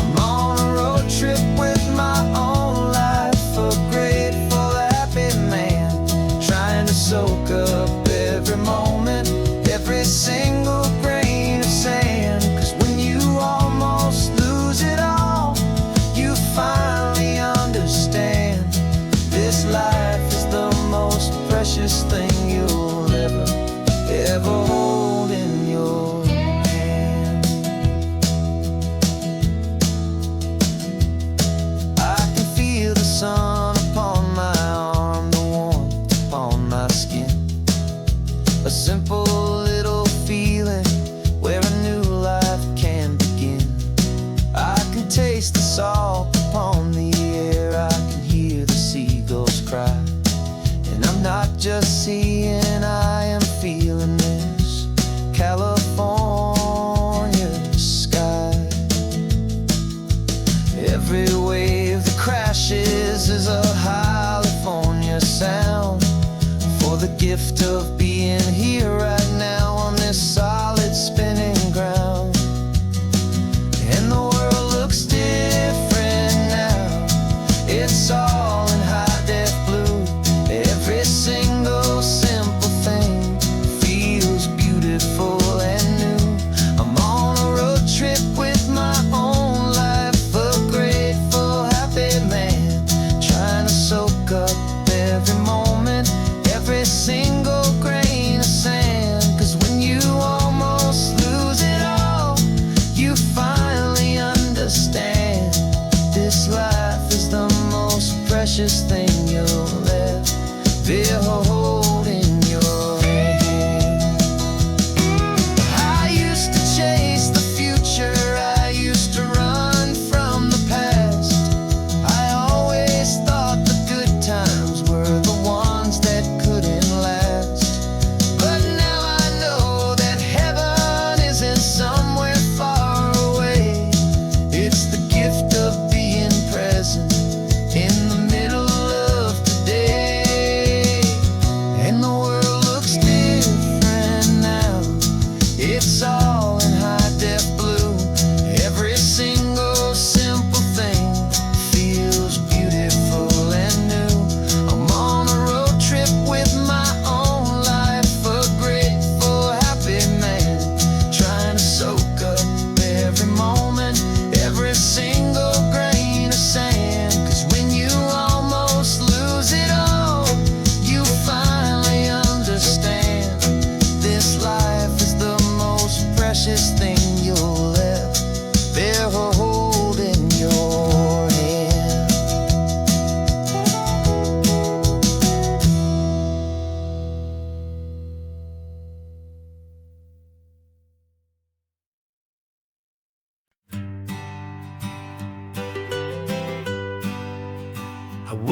I'm on a road trip with my own life, a grateful, happy man, trying to soak up every moment, every single grain of sand. 'Cause when you almost lose it all, you finally understand this life is the most precious thing you'll ever hold in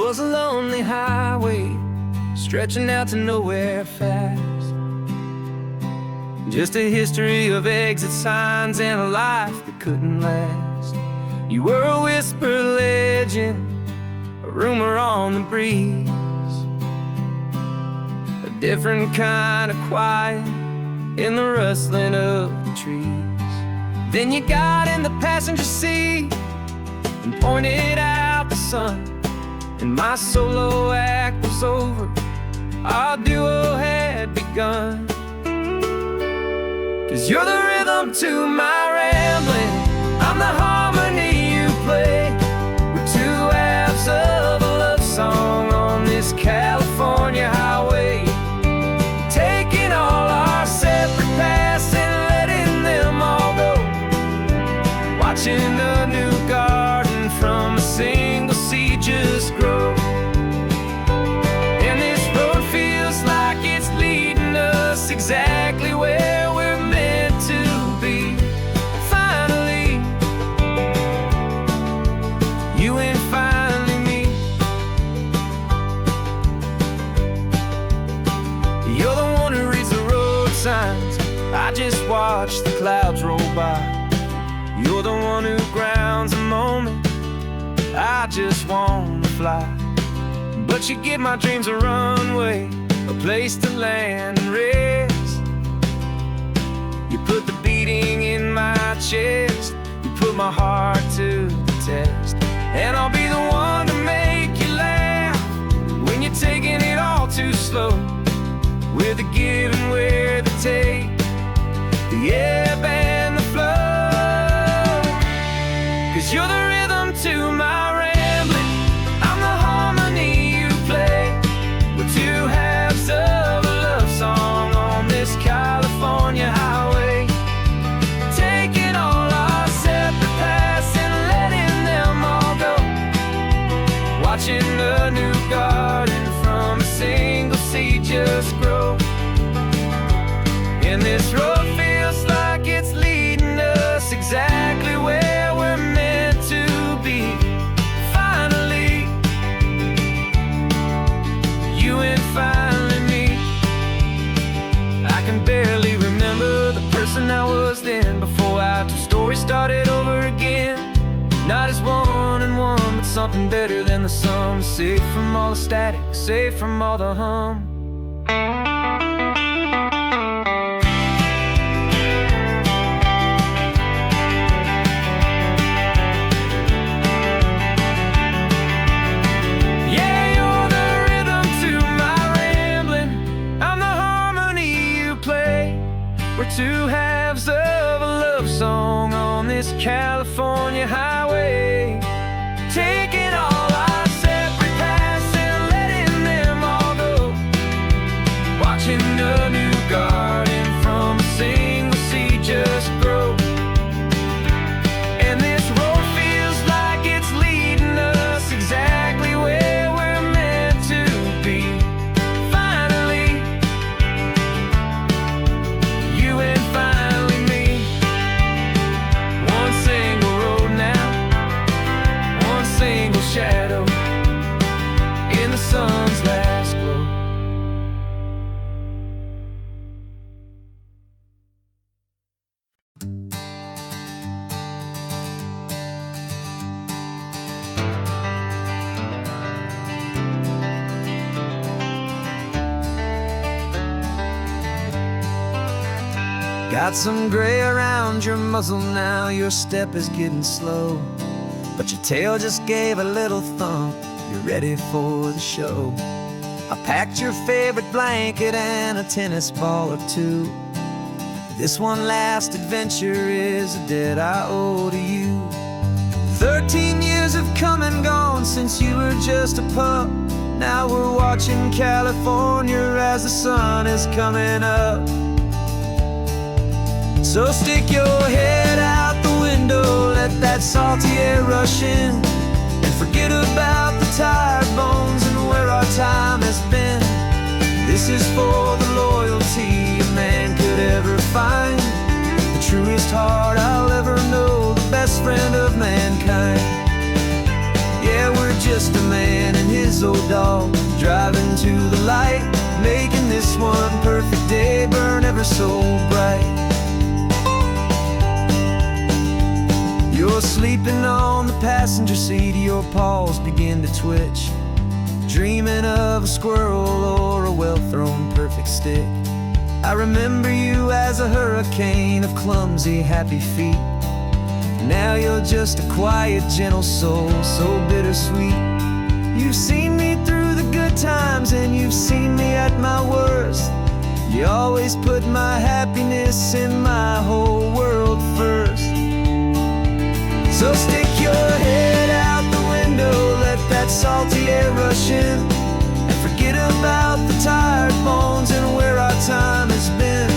was a lonely highway stretching out to nowhere fast. Just a history of exit signs and a life that couldn't last. You were a whisper legend, a rumor on the breeze, a different kind of quiet in the rustling of the trees. Then you got in the passenger seat and pointed out the sun, and my solo act was over, our duo had begun. 'Cause you're the rhythm to my rambling, I'm the harmony you play. We're two halves of a love song on this California highway, taking all our separate paths and letting them all go, watching a new garden from a single seed just grow. And this road feels like it's leading us exactly where we're to be. Finally, you and finally me. You're the one who reads the road signs, I just watch the clouds roll by. You're the one who grounds a moment, I just wanna fly. But you give my dreams a runway, a place to land and rest. You put the beating in my chest, you put my heart to the test. And I'll be the one to make you laugh when you're taking it all too slow. We're the give and we're the take, the ebb and the flow. 'Cause you're the rhythm to my rambling, I'm the harmony you play. We're two halves of a love song on this California highway, taking all our separate paths and letting them all go, watching a new garden from a single seed just grow. And this road feels like it's leading us exactly where we're meant to be. Finally, you and finally me. I can barely remember the person I was then, before our two stories started over again. Not as one and one, but something better than the sum. Safe from all the static, safe from all the hum. Yeah, you're the rhythm to my rambling, I'm the harmony you play. We're two halves of a love song on this California highway, taking all our separate paths and letting them all go, watching a new garden from a single seed just grow. And this road feels like it's leading us exactly where we're meant to be. Finally, you and finally me. One single road now, one single shadow in the sun's last glow. Got some gray around your muzzle now, your step is getting slow, but your tail just gave a little thump, you're ready for the show. I packed your favorite blanket and a tennis ball or two. This one last adventure is a debt I owe to you. 13 years have come and gone since you were just a pup. Now we're watching California as the sun is coming up. So stick your head out the window, let that salty air rush in, and forget about the tired bones and where our time has been. This is for the loyalty a man could ever find, the truest heart I'll ever know, the best friend of mankind. Yeah, we're just a man and his his old dog, driving to the light, making this one perfect day burn ever so bright. You're sleeping on the passenger seat, your paws begin to twitch, dreaming of a squirrel or a well-thrown perfect stick. I remember you as a hurricane of clumsy, happy feet. Now you're just a quiet, gentle soul, so bittersweet. You've seen me through the good times and you've seen me at my worst. You always put my happiness in my whole world first. So stick your head out the window, let that salty air rush in, and forget about the tired bones and where our time has been.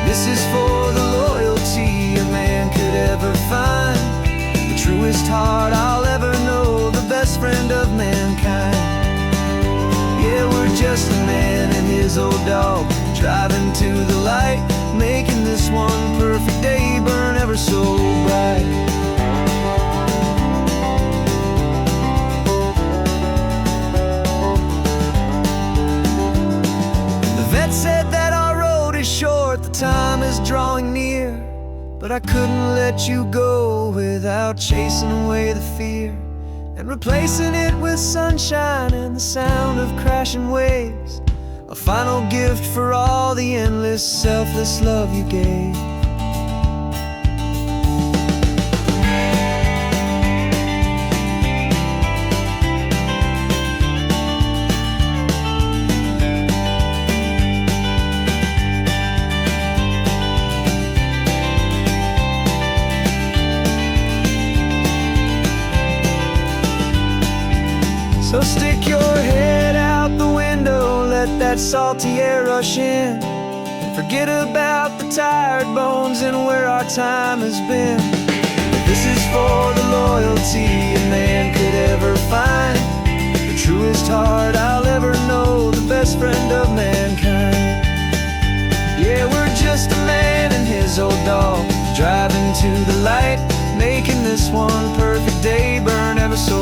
This is for the loyalty a man could ever find, the truest heart I'll ever know, the best friend of mankind. Yeah, we're just a man and his old dog, driving to the light, making this one perfect day burn ever so bright. Said that our road is short, the time is drawing near, but I couldn't let you go without chasing away the fear and replacing it with sunshine and the sound of crashing waves, a final gift for all the endless, selfless love you gave. So stick your head out the window, let that salty air rush in, and forget about the tired bones and where our time has been. This is for the loyalty a man could ever find, the truest heart I'll ever know, the best friend of mankind. Yeah, we're just a man and his old dog, driving to the light, making this one perfect day burn ever so